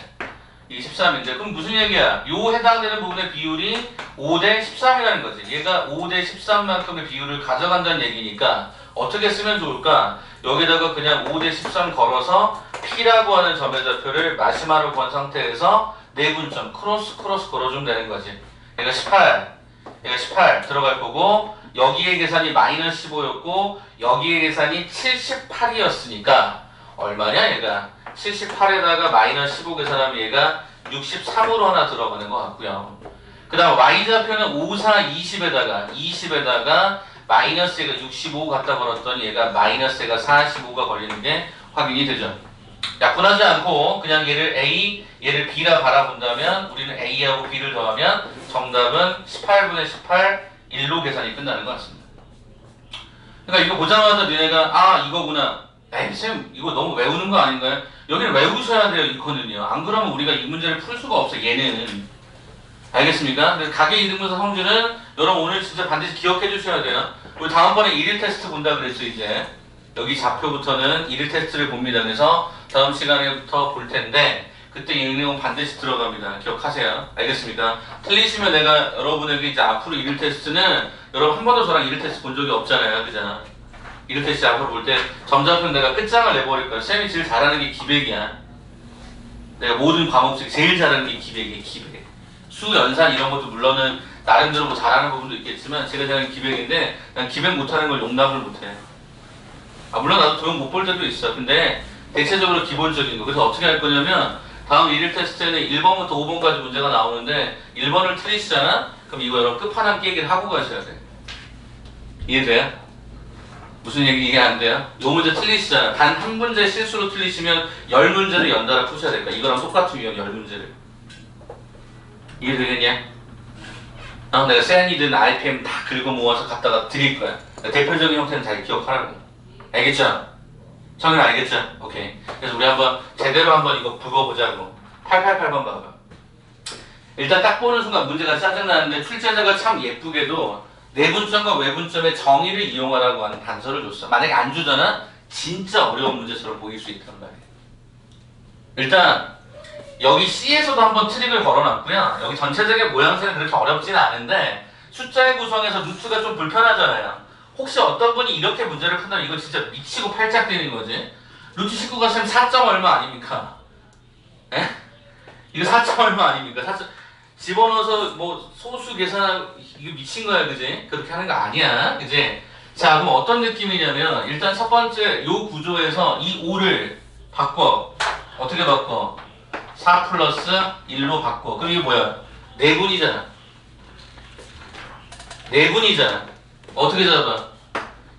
이게 13인데 그럼 무슨 얘기야? 요 해당되는 부분의 비율이 5대 13이라는 거지. 얘가 5대 13만큼의 비율을 가져간다는 얘기니까 어떻게 쓰면 좋을까? 여기다가 그냥 5대 13 걸어서 P라고 하는 점의 좌표를 마시마로 건 상태에서 내분점 크로스 걸어주면 되는 거지. 얘가 18 들어갈 거고 여기의 계산이 마이너스 15였고 여기의 계산이 78이었으니까 얼마냐 얘가 78에다가 마이너스 15 계산하면 얘가 63으로 하나 들어가는 것 같고요. 그 다음 y좌표는 5, 4, 20에다가 마이너스 얘가 65 갖다 걸었더니 얘가 마이너스 얘가 45가 걸리는 게 확인이 되죠. 약분하지 않고 그냥 얘를 A, 얘를 B라 바라본다면 우리는 A하고 B를 더하면 정답은 18분의 18, 1로 계산이 끝나는 것 같습니다. 그러니까 이거 보자마자 너네가 아 이거구나. 에이 쌤 이거 너무 외우는 거 아닌가요? 여기는 외우셔야 돼요 이거는요. 안 그러면 우리가 이 문제를 풀 수가 없어요. 얘는. 알겠습니까? 그래서 가계이등분선 성질은 여러분 오늘 진짜 반드시 기억해 주셔야 돼요. 우리 다음번에 1일 테스트 본다 그랬죠 이제. 여기 좌표부터는 1일 테스트를 봅니다. 그래서 다음 시간에부터 볼 텐데 그때 이 내용 반드시 들어갑니다. 기억하세요. 알겠습니까? 틀리시면 내가 여러분에게 이제 앞으로 1일 테스트는 여러분 한 번도 저랑 1일 테스트 본 적이 없잖아요. 그잖아. 1일 테스트 앞으로 볼 때 점자표는 내가 끝장을 내버릴 거야. 쌤이 제일 잘하는 게 기백이야. 내가 모든 과목 중에 제일 잘하는 게 기백이야. 기백. 수, 연산 이런 것도 물론은 나름대로 뭐 잘하는 부분도 있겠지만 제가 잘하는 기백인데 난 기백 못하는 걸 용납을 못해. 아 물론 나도 도형 못 볼 때도 있어. 근데 대체적으로 기본적인 거. 그래서 어떻게 할 거냐면 다음 1일 테스트에는 1번부터 5번까지 문제가 나오는데 1번을 틀리시잖아? 그럼 이거 여러분 끝판왕 깨기를 하고 가셔야 돼. 이해돼요? 무슨 얘기 이해 안 돼요? 요 문제 틀리시잖아. 단 한 문제 실수로 틀리시면 10문제를 연달아 푸셔야 될까? 이거랑 똑같은 유형 10문제를. 이해되겠냐? 내가 세안이든 RPM 다 긁어 모아서 갖다가 드릴 거야. 대표적인 형태는 잘 기억하라고. 알겠죠? 정인 알겠죠? 오케이. 그래서 우리 한번 제대로 한번 이거 긁어보자고. 888번 봐봐. 일단 딱 보는 순간 문제가 짜증나는데 출제자가 참 예쁘게도 내분점과 외분점의 정의를 이용하라고 하는 단서를 줬어. 만약에 안 주잖아? 진짜 어려운 문제처럼 보일 수 있단 말이야. 일단 여기 C에서도 한번 트릭을 걸어놨고요. 여기 전체적인 모양새는 그렇게 어렵진 않은데 숫자의 구성에서 루트가 좀 불편하잖아요. 혹시 어떤 분이 이렇게 문제를 푼다면 이거 진짜 미치고 팔짝 뛰는 거지. 루트 19가 쌤 4점 얼마 아닙니까? 에? 이거 4점 얼마 아닙니까? 4점 집어넣어서 뭐 소수 계산하고 이거 미친 거야 그지? 그렇게 하는 거 아니야 그지? 자 그럼 어떤 느낌이냐면 일단 첫 번째 요 구조에서 이 5를 바꿔. 어떻게 바꿔? 4 플러스 1로 바꿔. 그럼 이게 뭐야? 내분이잖아. 어떻게 잡아?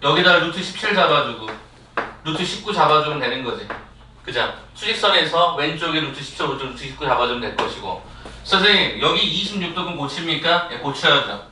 여기다 루트 17 잡아주고 루트 19 잡아주면 되는 거지. 그죠? 수직선에서 왼쪽에 루트 17, 루트 19 잡아주면 될 것이고. 선생님 여기 26도 그럼 고칩니까? 예, 고쳐야죠.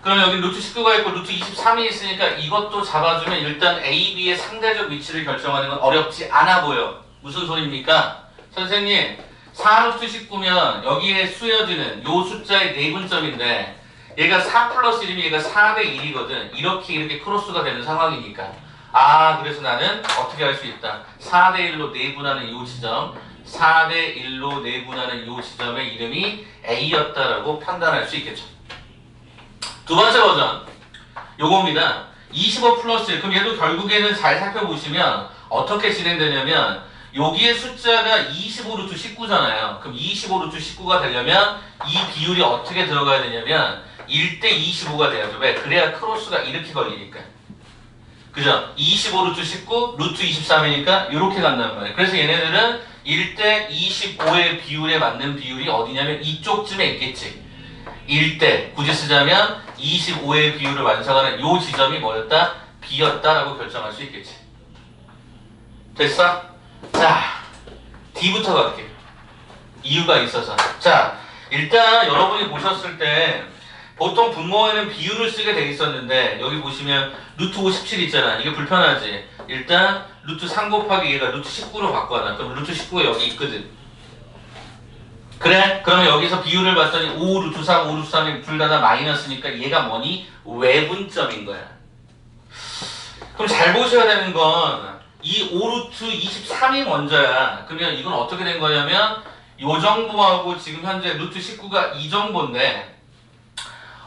그럼 여기 루트 19가 있고 루트 23이 있으니까 이것도 잡아주면 일단 A, B의 상대적 위치를 결정하는 건 어렵지 않아 보여. 무슨 소리입니까? 선생님 4루트 19면 여기에 수여지는 요 숫자의 내분점인데 얘가 4 플러스 1이면 얘가 4대 1이거든. 이렇게 크로스가 되는 상황이니까 그래서 나는 어떻게 할 수 있다. 4대1로 내분하는 이 지점, 4대1로 내분하는 이 지점의 이름이 A였다라고 판단할 수 있겠죠. 두 번째 버전, 요겁니다. 25 플러스 1. 그럼 얘도 결국에는 잘 살펴보시면 어떻게 진행되냐면 여기에 숫자가 25 루트 19잖아요. 그럼 25 루트 19가 되려면 이 비율이 어떻게 들어가야 되냐면 1대 25가 돼야죠. 왜? 그래야 크로스가 이렇게 걸리니까. 그죠? 25 루트 19, 루트 23이니까 이렇게 간단 말이에요. 그래서 얘네들은 1대 25의 비율에 맞는 비율이 어디냐면 이쪽쯤에 있겠지. 1대, 굳이 쓰자면 25의 비율을 완성하는 이 지점이 뭐였다? B였다라고 결정할 수 있겠지. 됐어? 자, D부터 갈게요. 이유가 있어서. 자, 일단 여러분이 보셨을 때 보통 분모에는 비율을 쓰게 돼 있었는데 여기 보시면 루트 57 있잖아. 이게 불편하지? 일단 루트 3 곱하기 얘가 루트 19로 바꿔놔. 그럼 루트 19가 여기 있거든. 그래? 그러면 여기서 비율을 봤더니 5 루트 3, 5 루트 3이 둘 다 마이너스니까 얘가 뭐니? 외분점인 거야. 그럼 잘 보셔야 되는 건 이 5 루트 23이 먼저야. 그러면 이건 어떻게 된 거냐면 요 정보하고 지금 현재 루트 19가 이 정보인데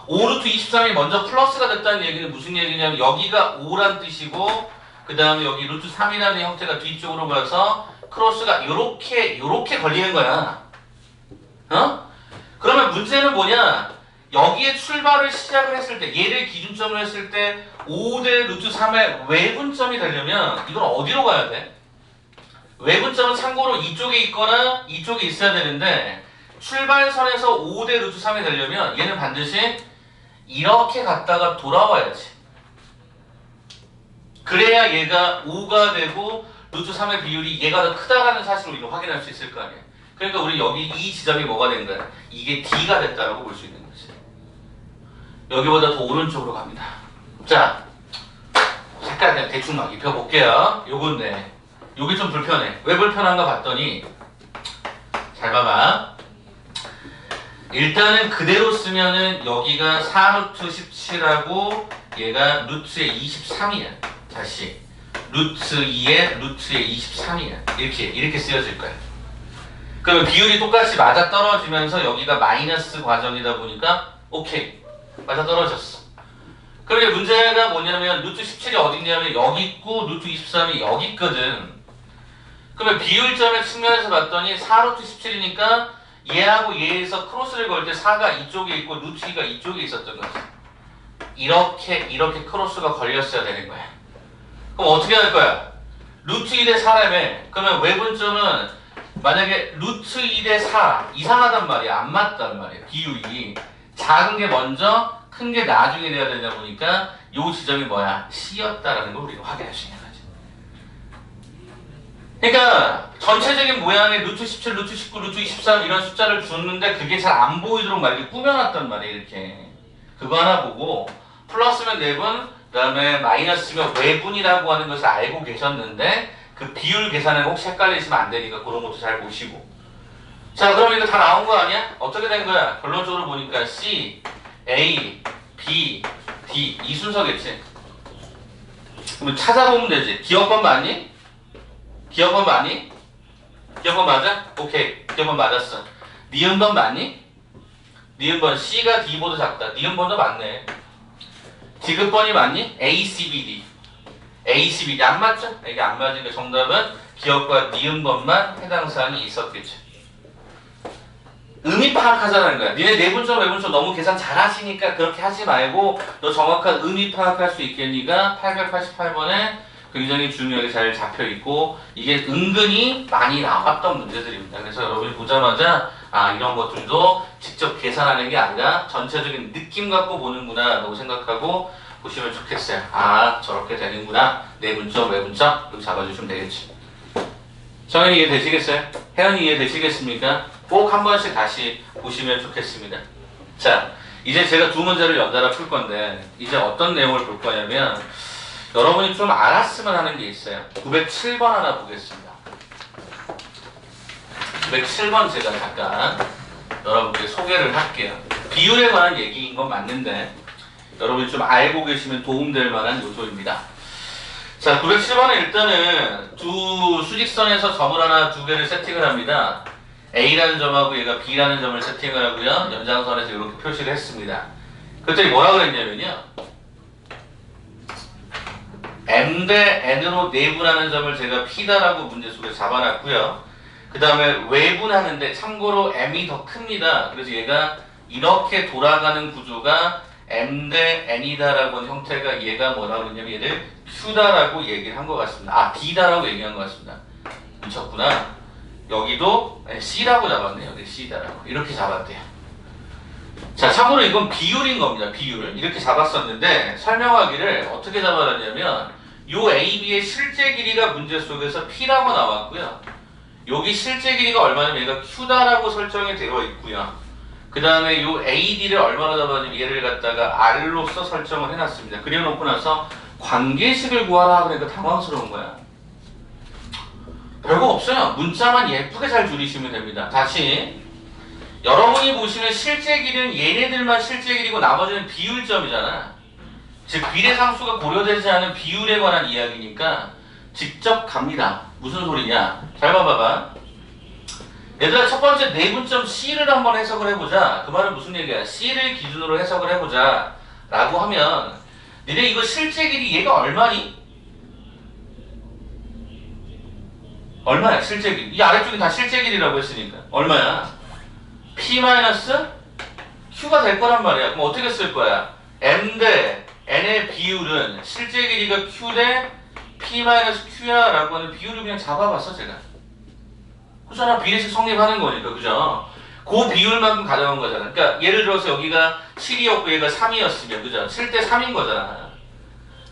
5 루트 23이 먼저 플러스가 됐다는 얘기는 무슨 얘기냐면 여기가 5란 뜻이고 그 다음에 여기 루트 3이라는 형태가 뒤쪽으로 가서 크로스가 요렇게 걸리는 거야. 어? 그러면 문제는 뭐냐? 여기에 출발을 시작을 했을 때 얘를 기준점으로 했을 때 5대 루트 3의 외분점이 되려면 이건 어디로 가야 돼? 외분점은 참고로 이쪽에 있거나 이쪽에 있어야 되는데 출발선에서 5대 루트 3이 되려면 얘는 반드시 이렇게 갔다가 돌아와야지. 그래야 얘가 5가 되고 루트 3의 비율이 얘가 더 크다라는 사실을 우리가 확인할 수 있을 거 아니야. 그러니까 우리 여기 이 지점이 뭐가 된 거야? 이게 D가 됐다라고 볼 수 있는 거지. 여기보다 더 오른쪽으로 갑니다. 자, 색깔 그냥 대충 막 입혀볼게요. 요건데 요게 좀 불편해. 왜 불편한가 봤더니 잘 봐봐. 일단은 그대로 쓰면은 여기가 4루트 17하고 얘가 루트의 23이야. 다시 루트 2에 루트의 23이야. 이렇게 쓰여질 거야. 그러면 비율이 똑같이 맞아 떨어지면서 여기가 마이너스 과정이다 보니까 오케이 맞아 떨어졌어. 그런데 문제가 뭐냐면 루트 17이 어디 있냐면 여기 있고 루트 23이 여기 있거든. 그러면 비율점의 측면에서 봤더니 4루트 17이니까 얘하고 얘에서 크로스를 걸 때 4가 이쪽에 있고 루트 2가 이쪽에 있었던 거지. 이렇게 크로스가 걸렸어야 되는 거야. 그럼 어떻게 할 거야? 루트 2대 4라며. 그러면 외분점은 만약에 루트 2대 4 이상하단 말이야. 안 맞단 말이야. 비율이 작은 게 먼저 큰 게 나중에 돼야 되다 보니까 요 지점이 뭐야? C였다라는 걸 우리가 확인할 수 있는 거지. 그러니까 전체적인 모양의 루트 17, 루트 19, 루트 23 이런 숫자를 줬는데 그게 잘 안 보이도록 막 이렇게 꾸며놨단 말이야. 이렇게 그거 하나 보고 플러스면 내분 그 다음에 마이너스면 외분이라고 하는 것을 알고 계셨는데 그 비율 계산에 혹시 헷갈리시면 안 되니까 그런 것도 잘 보시고. 자, 그럼 이거 다 나온 거 아니야? 어떻게 된 거야? 결론적으로 보니까 C, A, B, D 이 순서겠지. 그럼 찾아보면 되지. 기억번 맞니? 기억번 맞니? 기억번 맞아? 오케이. 기억번 맞았어. 니은번 맞니? 니은번 C가 D보다 작다. 니은번도 맞네. 디귿번이 맞니? A, C, B, D. A, C, B, D 안 맞죠? 이게 안 맞으니까 정답은 기억과 니은번만 해당 사항이 있었겠지. 의미 파악하자는 거야. 니네 내분점, 외분점 너무 계산 잘 하시니까 그렇게 하지 말고 너 정확한 의미 파악할 수 있겠니가 888번에 굉장히 중요하게 잘 잡혀있고 이게 은근히 많이 나왔던 문제들입니다. 그래서 여러분이 보자마자 이런 것들도 직접 계산하는 게 아니라 전체적인 느낌 갖고 보는구나 라고 생각하고 보시면 좋겠어요. 저렇게 되는구나. 내분점, 외분점 이렇게 잡아주시면 되겠지. 정현이 이해되시겠어요? 혜연이 이해되시겠습니까? 꼭 한 번씩 다시 보시면 좋겠습니다. 자, 이제 제가 두 문제를 연달아 풀 건데 이제 어떤 내용을 볼 거냐면 여러분이 좀 알았으면 하는 게 있어요. 907번 하나 보겠습니다. 907번 제가 잠깐 여러분께 소개를 할게요. 비율에 관한 얘기인 건 맞는데 여러분이 좀 알고 계시면 도움될 만한 요소입니다. 자, 907번은 일단은 두 수직선에서 점을 하나 두 개를 세팅을 합니다. A라는 점하고 얘가 B라는 점을 세팅을 하고요. 연장선에서 이렇게 표시를 했습니다. 그랬더니 뭐라고 했냐면요. M 대 N으로 내분하는 점을 제가 P다라고 문제 속에 잡아놨고요. 그 다음에 외분하는데 참고로 M이 더 큽니다. 그래서 얘가 이렇게 돌아가는 구조가 M 대 N이다라고 하는 형태가 얘가 뭐라고 그러냐면 얘를 Q다라고 얘기를 한 것 같습니다. 아, D다라고 얘기한 것 같습니다. 미쳤구나. 여기도 C라고 잡았네요. 여기 C다라고. 이렇게 잡았대요. 자, 참고로 이건 비율인 겁니다. 비율. 이렇게 잡았었는데 설명하기를 어떻게 잡아놨냐면 요 AB의 실제 길이가 문제 속에서 P라고 나왔고요. 여기 실제 길이가 얼마냐면 얘가 Q다라고 설정이 되어 있고요. 그 다음에 요 AD를 얼마나 잡았냐면 얘를 갖다가 R로서 설정을 해놨습니다. 그려놓고 나서 관계식을 구하라 그러니까 당황스러운 거야. 별거 없어요. 문자만 예쁘게 잘 줄이시면 됩니다. 다시 여러분이 보시면 실제 길이는 얘네들만 실제 길이고 나머지는 비율점이잖아. 즉 비례상수가 고려되지 않은 비율에 관한 이야기니까 직접 갑니다. 무슨 소리냐? 잘 봐봐봐. 얘들아, 첫 번째 내분점 C를 한번 해석을 해보자. 그 말은 무슨 얘기야? C를 기준으로 해석을 해보자 라고 하면 니네 이거 실제 길이 얘가 얼마니? 얼마야 실제 길이? 이 아래쪽이 다 실제 길이라고 했으니까 얼마야? P-Q가 될 거란 말이야. 그럼 어떻게 쓸 거야? M 대 N의 비율은 실제 길이가 Q 대 P-Q야 라고 하는 비율을 그냥 잡아봤어 제가. 그잖아. 비례식 성립하는 거니까. 그죠? 그 비율만큼 가져간 거잖아. 그러니까 예를 들어서 여기가 7이었고 얘가 3이었으면 그죠? 7대 3인 거잖아.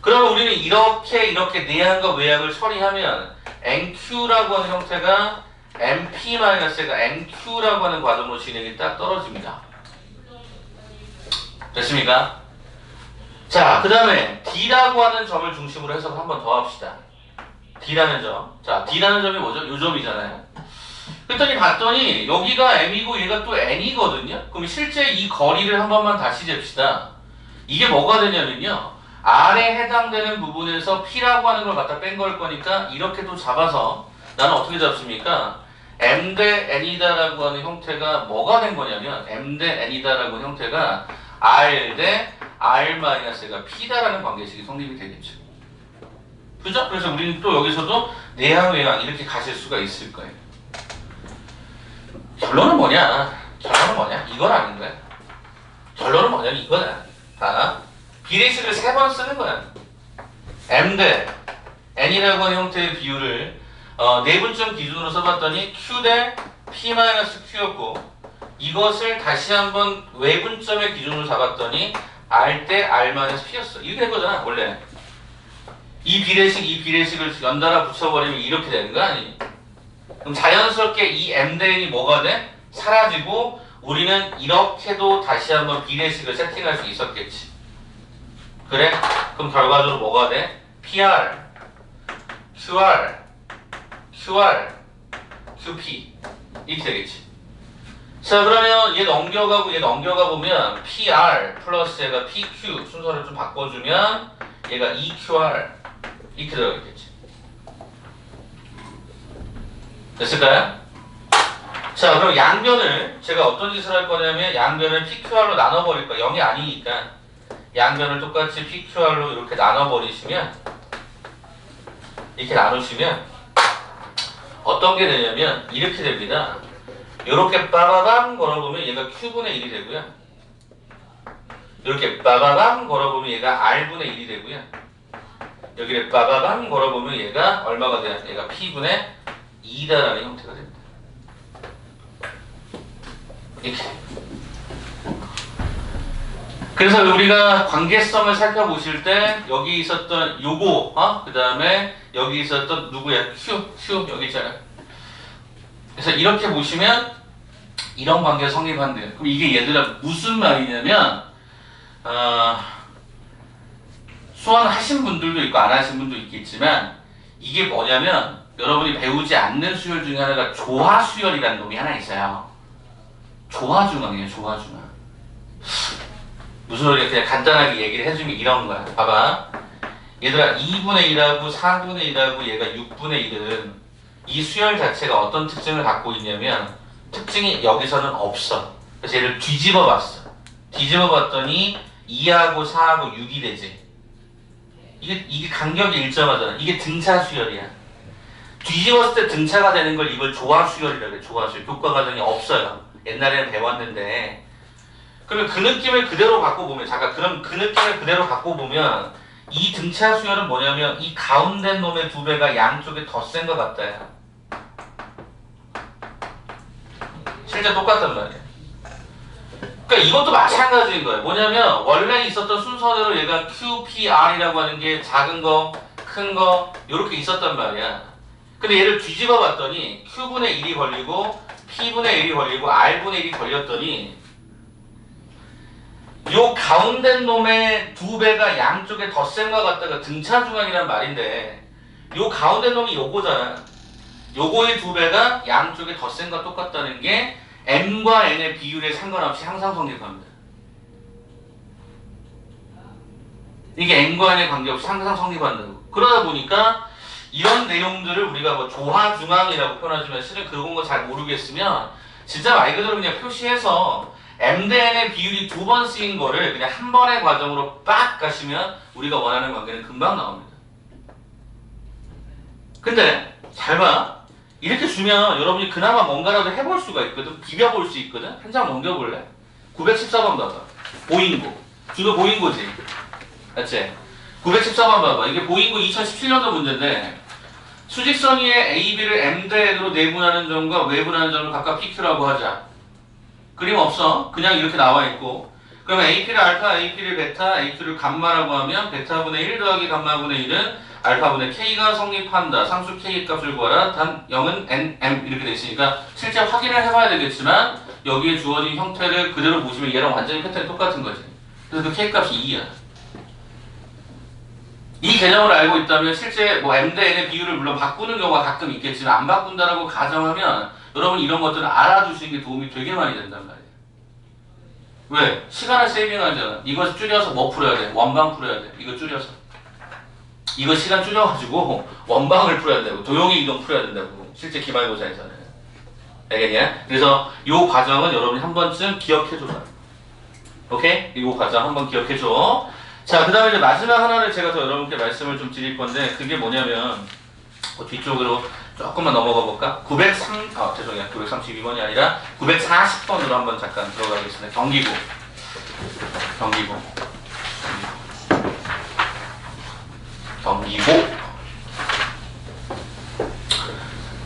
그러면 우리는 이렇게 내항과 외항을 처리하면 NQ라고 하는 형태가 MP-가 NQ라고 하는 과정으로 진행이 딱 떨어집니다. 됐습니까? 자, 그 다음에 D라고 하는 점을 중심으로 해석을 한 번 더 합시다. D라는 점. 자, D라는 점이 뭐죠? 요 점이잖아요. 그랬더니 봤더니 여기가 M이고 얘가 또 N이거든요. 그럼 실제 이 거리를 한 번만 다시 잽시다. 이게 뭐가 되냐면요. R에 해당되는 부분에서 P라고 하는 걸 갖다 뺀 걸 거니까 이렇게 또 잡아서 나는 어떻게 잡습니까? M 대 N이다라고 하는 형태가 뭐가 된 거냐면 M 대 N이다라고 하는 형태가 R 대 R-가 P다라는 관계식이 성립이 되겠죠. 그죠? 그래서 우리는 또 여기서도 내항, 외항 이렇게 가실 수가 있을 거예요. 결론은 뭐냐? 이건 아닌 거야. 결론은 뭐냐면 이거다. 다 비례식을 3번 쓰는 거야. M 대 N이라고 하는 형태의 비율을 내분점 기준으로 써봤더니 Q 대 P-Q였고 이것을 다시 한번 외분점의 기준으로 잡았더니 R 대 R-P였어. 이렇게 된 거잖아 원래. 이 비례식을 연달아 붙여버리면 이렇게 되는 거 아니? 그럼 자연스럽게 이 M 대 N이 뭐가 돼? 사라지고 우리는 이렇게도 다시 한번 비례식을 세팅할 수 있었겠지. 그래? 그럼 결과적으로 뭐가 돼? PR, QR, QR, QP 이렇게 되겠지. 자, 그러면 얘 넘겨가 보면 PR 플러스 얘가 PQ 순서를 좀 바꿔주면 얘가 EQR 이렇게 들어가겠지. 됐을까요? 자, 그럼 양변을 제가 어떤 짓을 할 거냐면 양변을 PQR로 나눠버릴 거야. 0이 아니니까 양변을 똑같이 PQR로 이렇게 나눠버리시면 이렇게 나누시면 어떤 게 되냐면 이렇게 됩니다. 이렇게 빠바밤 걸어보면 얘가 Q분의 1이 되고요. 이렇게 빠바밤 걸어보면 얘가 R분의 1이 되고요. 여기를 빠바밤 걸어보면 얘가 얼마가 돼요? 얘가 P분의 2다라는 형태가 됩니다. 이렇게. 그래서 우리가 관계성을 살펴보실 때 여기 있었던 요거, 그 다음에 여기 있었던 누구야? Q 여기 있잖아요. 그래서 이렇게 보시면 이런 관계가 성립한대요. 그럼 이게 얘들아 무슨 말이냐면 수학하신 분들도 있고 안 하신 분도 있겠지만 이게 뭐냐면 여러분이 배우지 않는 수열 중에 하나가 조화수열이라는 놈이 하나 있어요. 조화중앙이에요. 조화중앙. 무슨 소리야? 그냥 간단하게 얘기를 해주면 이런 거야. 봐봐. 얘들아 2분의 1하고 4분의 1하고 얘가 6분의 1은 이 수열 자체가 어떤 특징을 갖고 있냐면 특징이 여기서는 없어. 그래서 얘를 뒤집어 봤어. 뒤집어 봤더니 2하고 4하고 6이 되지. 이게 간격이 일정하잖아. 이게 등차 수열이야. 뒤집었을 때 등차가 되는 걸 이걸 조화 수열이라고 해. 조화 수열. 교과 과정이 없어요. 옛날에는 배웠는데. 그러면 그 느낌을 그대로 갖고 보면 잠깐 그럼 그 느낌을 그대로 갖고 보면 이 등차 수열은 뭐냐면 이 가운데 놈의 두 배가 양쪽에 더 센 것 같다. 실제 똑같단 말이야. 그러니까 이것도 마찬가지인 거예요. 뭐냐면 원래 있었던 순서대로 얘가 Q, P, R이라고 하는 게 작은 거, 큰 거 이렇게 있었단 말이야. 근데 얘를 뒤집어 봤더니 Q분의 1이 걸리고 P분의 1이 걸리고 R분의 1이 걸렸더니 요 가운데 놈의 두 배가 양쪽에 더 센 것 같다가 등차 중앙이란 말인데 요 가운데 놈이 요거잖아. 요거의 두 배가 양쪽에 더 센 거 똑같다는 게 M과 N의 비율에 상관없이 항상 성립합니다. 이게 N과 N의 관계없이 항상 성립한다고. 그러다 보니까 이런 내용들을 우리가 뭐 조화중앙이라고 표현하지만 실은 그런 거 잘 모르겠으면 진짜 말 그대로 그냥 표시해서 M 대 N의 비율이 두 번 쓰인 거를 그냥 한 번의 과정으로 빡 가시면 우리가 원하는 관계는 금방 나옵니다. 근데 잘 봐. 이렇게 주면 여러분이 그나마 뭔가라도 해볼 수가 있거든. 비벼볼 수 있거든. 한 장 넘겨볼래? 914번 봐봐. 보인고. 준호 보인고지. 맞지? 914번 봐봐. 이게 보인고 2017년도 문제인데 수직선 위에 A, B를 M 대 N으로 내분하는 점과 외분하는 점을 각각 PQ라고 하자. 그림 없어. 그냥 이렇게 나와 있고. 그러면 AP를 알파, AP를 베타, AQ를 감마라고 하면 베타분의 1 더하기 감마분의 1은 알파분의 K가 성립한다. 상수 K 값을 구하라. 단 0은 N, M 이렇게 돼 있으니까 실제 확인을 해봐야 되겠지만 여기에 주어진 형태를 그대로 보시면 얘랑 완전히 패턴이 똑같은 거지. 그래서 그 K 값이 2야. 이 개념을 알고 있다면 실제 뭐 M 대 N의 비율을 물론 바꾸는 경우가 가끔 있겠지만 안 바꾼다라고 가정하면 여러분 이런 것들은 알아두시는 게 도움이 되게 많이 된단 말이에요. 왜? 시간을 세이빙하잖아. 이거 줄여서 뭐 풀어야 돼? 원방 풀어야 돼. 이거 줄여서. 이거 시간 줄여가지고 원방을 풀어야 되고 도형의 이동 풀어야 된다고. 실제 기말고사에서는. 알겠냐? 그래서 이 과정은 여러분이 한 번쯤 기억해줘라. 오케이? 이 과정 한번 기억해줘. 자, 그 다음에 이제 마지막 하나를 제가 더 여러분께 말씀을 좀 드릴 건데 그게 뭐냐면 뒤쪽으로 조금만 넘어가 볼까? 932번이 아니라 940번으로 한번 잠깐 들어가겠습니다. 경기고.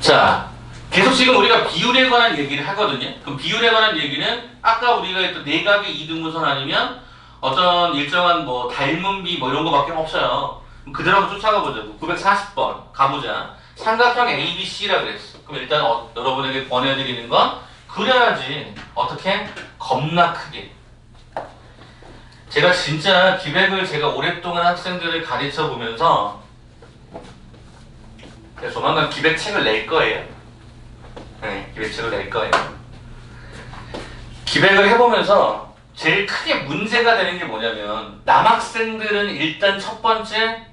자, 계속 지금 우리가 비율에 관한 얘기를 하거든요. 그럼 비율에 관한 얘기는 아까 우리가 했던 내각의 이등분선 아니면 어떤 일정한 뭐 닮은 비 뭐 이런 거밖에 없어요. 그대로 한번 쫓아가 보자고. 940번 가보자. 삼각형 ABC라 그랬어. 그럼 일단 여러분에게 권해드리는 건 그려야지. 어떻게? 겁나 크게. 제가 진짜 기백을 제가 오랫동안 학생들을 가르쳐 보면서 조만간 기백책을 낼 거예요. 네, 기백책을 낼 거예요. 기백을 해보면서 제일 크게 문제가 되는 게 뭐냐면 남학생들은 일단 첫 번째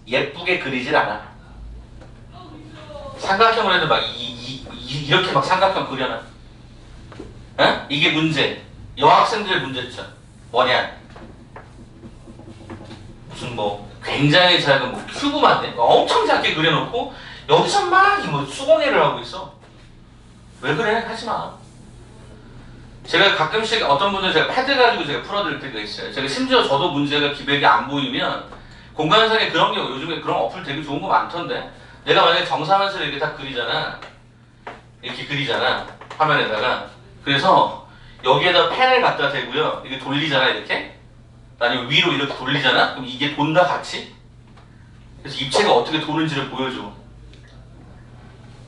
예쁘게 그리질 않아. 삼각형을 해도 막 이렇게 막 삼각형 그려놔. 어? 이게 문제. 여학생들의 문제점. 뭐냐? 무슨 뭐 굉장히 작은 뭐 큐브만 돼. 엄청 작게 그려놓고 여기서 막 뭐 수공예를 하고 있어. 왜 그래? 하지 마. 제가 가끔씩 어떤 분들 제가 패드 가지고 제가 풀어드릴 때가 있어요. 제가 심지어 저도 문제가 기백이 안 보이면 공간상에 그런 게 요즘에 그런 어플 되게 좋은 거 많던데 내가 만약에 정사면서 이렇게 다 그리잖아. 이렇게 그리잖아. 화면에다가. 그래서 여기에다 펜을 갖다 대고요. 이게 돌리잖아 이렇게. 아니면 위로 이렇게 돌리잖아. 그럼 이게 돈다 같이. 그래서 입체가 어떻게 도는지를 보여줘.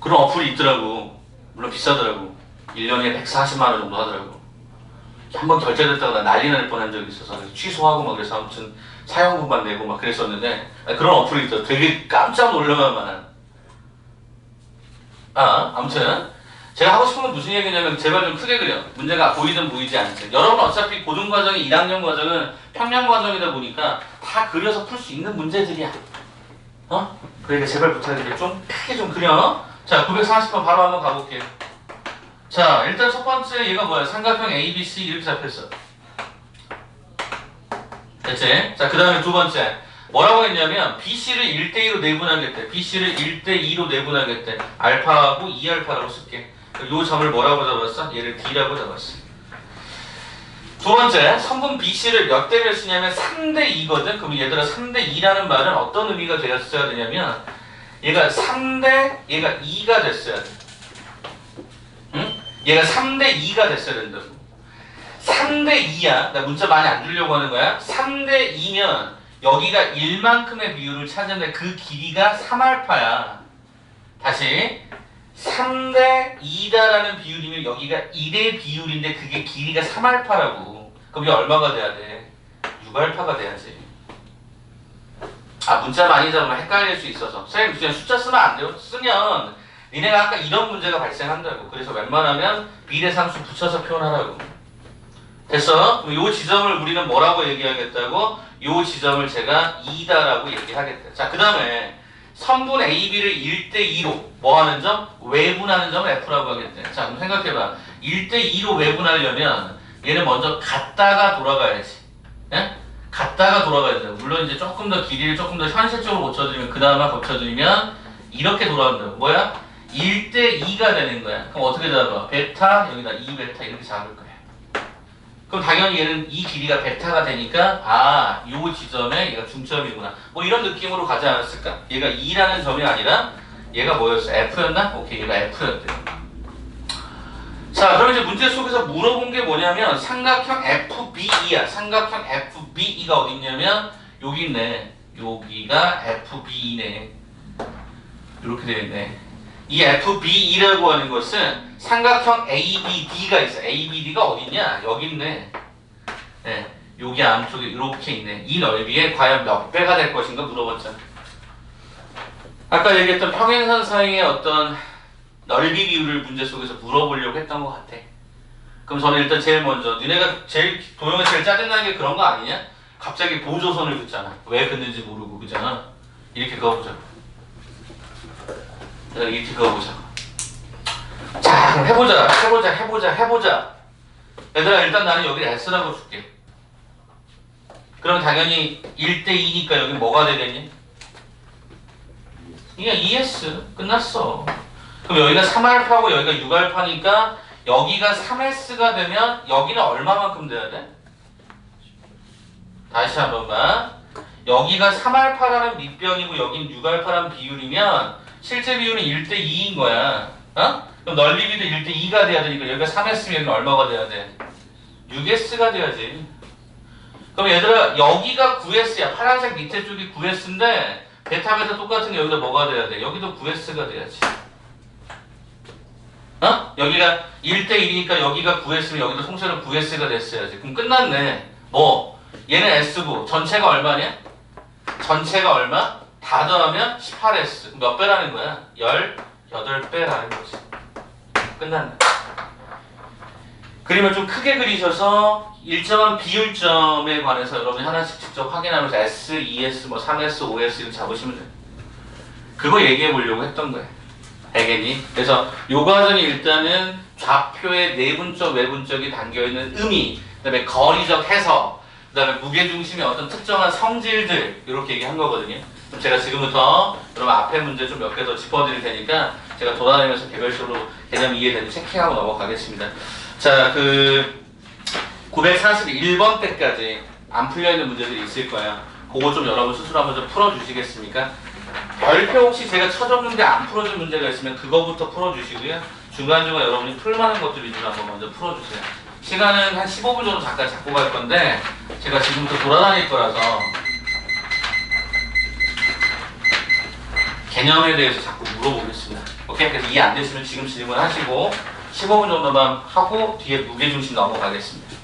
그런 어플이 있더라고. 물론 비싸더라고. 1년에 140만 원 정도 하더라고. 한번 결제됐다가 나 난리 날 뻔한 적이 있어서 취소하고 막 그래서 아무튼 사용료만 내고 막 그랬었는데 그런 어플이 있더라고. 되게 깜짝 놀랄 만한. 아무튼 제가 하고 싶은 건 무슨 얘기냐면 제발 좀 크게 그려. 문제가 보이든 보이지 않든. 여러분 어차피 고등과정이 1학년 과정은 평년 과정이다 보니까 다 그려서 풀 수 있는 문제들이야. 그러니까 제발 부탁드릴게. 좀 크게 좀 그려. 자, 940번 바로 한번 가볼게요. 자, 일단 첫 번째 얘가 뭐야? 삼각형 ABC 이렇게 잡혔어. 됐지? 자, 그 다음에 두 번째. 뭐라고 했냐면 BC를 1대2로 내분하겠대. BC를 1대2로 내분하겠대. 알파하고 2알파라고 쓸게. 요 점을 뭐라고 잡았어? 얘를 D라고 잡았어. 두 번째, 선분 BC를 몇 대 몇이냐면 3대2거든? 그럼 얘들아 3대2라는 말은 어떤 의미가 되었어야 되냐면 얘가 3대, 얘가 2가 됐어야 돼. 응? 얘가 3대2가 됐어야 된다고. 3대2야. 나 문자 많이 안 주려고 하는 거야. 3대2면 여기가 1만큼의 비율을 찾는데 그 길이가 3알파야. 다시 3대2다라는 비율이면 여기가 1의 비율인데 그게 길이가 3알파라고. 그럼 이게 얼마가 돼야 돼? 6알파가 돼야지. 아, 문자 많이 잡으면 헷갈릴 수 있어서 선생님 그냥 숫자 쓰면 안 돼요. 쓰면 니네가 아까 이런 문제가 발생한다고. 그래서 웬만하면 비례상수 붙여서 표현하라고. 됐어? 그럼 요 지점을 우리는 뭐라고 얘기하겠다고? 요 지점을 제가 2다라고 얘기하겠다. 자, 그 다음에 선분 AB를 1대2로 뭐 하는 점? 외분하는 점을 F라고 하겠대. 자, 그럼 생각해봐. 1대2로 외분하려면 얘는 먼저 갔다가 돌아가야지. 예? 갔다가 돌아가야 돼요. 물론 이제 조금 더 길이를 조금 더 현실적으로 고쳐드리면, 그나마 고쳐드리면 이렇게 돌아간다고. 뭐야? 1대2가 되는 거야. 그럼 어떻게 잡아? 베타, 여기다 2베타 이렇게 잡을 거야. 그럼 당연히 얘는 이 길이가 베타가 되니까 아, 요 지점에 얘가 중점이구나. 뭐 이런 느낌으로 가지 않았을까? 얘가 2라는 점이 아니라 얘가 뭐였어? F였나? 오케이, 얘가 F였대요. 자, 그럼 이제 문제 속에서 물어본 게 뭐냐면 삼각형 FBE야. 삼각형 FBE가 어디 있냐면 여기 있네. 여기가 FBE네. 이렇게 되어 있네. 이 FBE라고 하는 것은 삼각형 ABD가 있어. ABD가 어디 있냐? 여기 있네. 네, 여기 안쪽에 이렇게 있네. 이 넓이에 과연 몇 배가 될 것인가 물어봤잖아. 아까 얘기했던 평행선 사이의 어떤 넓이 비율을 문제 속에서 물어보려고 했던 것 같아. 그럼 저는 일단 제일 먼저 니네가 제일 도형이 제일 짜증나는 게 그런 거 아니냐? 갑자기 보조선을 긋잖아. 왜 긋는지 모르고 그잖아. 이렇게 그어보자. 이렇게 그어보자. 자, 그럼 해보자. 얘들아, 일단 나는 여기 S라고 줄게. 그럼 당연히 1대2니까 여기 뭐가 되겠니? 이게 ES. 끝났어. 그럼 여기가 3알파고 여기가 6알파니까 여기가 3S가 되면 여기는 얼마만큼 돼야 돼? 다시 한 번만. 여기가 3알파라는 밑변이고 여기는 6알파라는 비율이면 실제 비율은 1대2인 거야. 그럼 넓이비도 1대2가 돼야 되니까 여기가 3S면 여기는 얼마가 돼야 돼? 6S가 돼야지. 그럼 얘들아, 여기가 9S야. 파란색 밑에 쪽이 9S인데 베타 똑같은 게 여기다 뭐가 돼야 돼? 여기도 9S가 돼야지. 여기가 1대1이니까 여기가 9S면 여기도 통째로 9S가 됐어야지. 그럼 끝났네. 뭐? 얘는 S고 전체가 얼마냐? 전체가 얼마? 다 더하면 18S. 몇 배라는 거야? 18배라는 거지. 끝났네. 그림을 좀 크게 그리셔서 일정한 비율점에 관해서 여러분이 하나씩 직접 확인하면서 S, 2S, 뭐 3S, 5S 이렇게 잡으시면 돼요. 그거 얘기해 보려고 했던 거예요. 알겠니? 그래서 요 과정이 일단은 좌표의 내분적, 외분적이 담겨있는 의미, 그 다음에 거리적 해석, 그 다음에 무게중심의 어떤 특정한 성질들 이렇게 얘기한 거거든요. 그럼 제가 지금부터 여러분 앞에 문제 좀 몇 개 더 짚어드릴 테니까 제가 돌아다니면서 개별적으로 개념 이해되는지 체크하고 넘어가겠습니다. 자, 941번 때까지 안 풀려있는 문제들이 있을 거야. 그거 좀 여러분 스스로 한번 좀 풀어주시겠습니까? 별표 혹시 제가 쳐줬는데 안 풀어준 문제가 있으면 그거부터 풀어주시고요. 중간중간 여러분이 풀만한 것들 위주로 한번 먼저 풀어주세요. 시간은 한 15분 정도 잠깐 잡고 갈 건데 제가 지금부터 돌아다닐 거라서 개념에 대해서 자꾸 물어보겠습니다. 오케이? 그래서 이해 안 되시면 지금 질문하시고 15분 정도만 하고 뒤에 무게중심 넘어가겠습니다.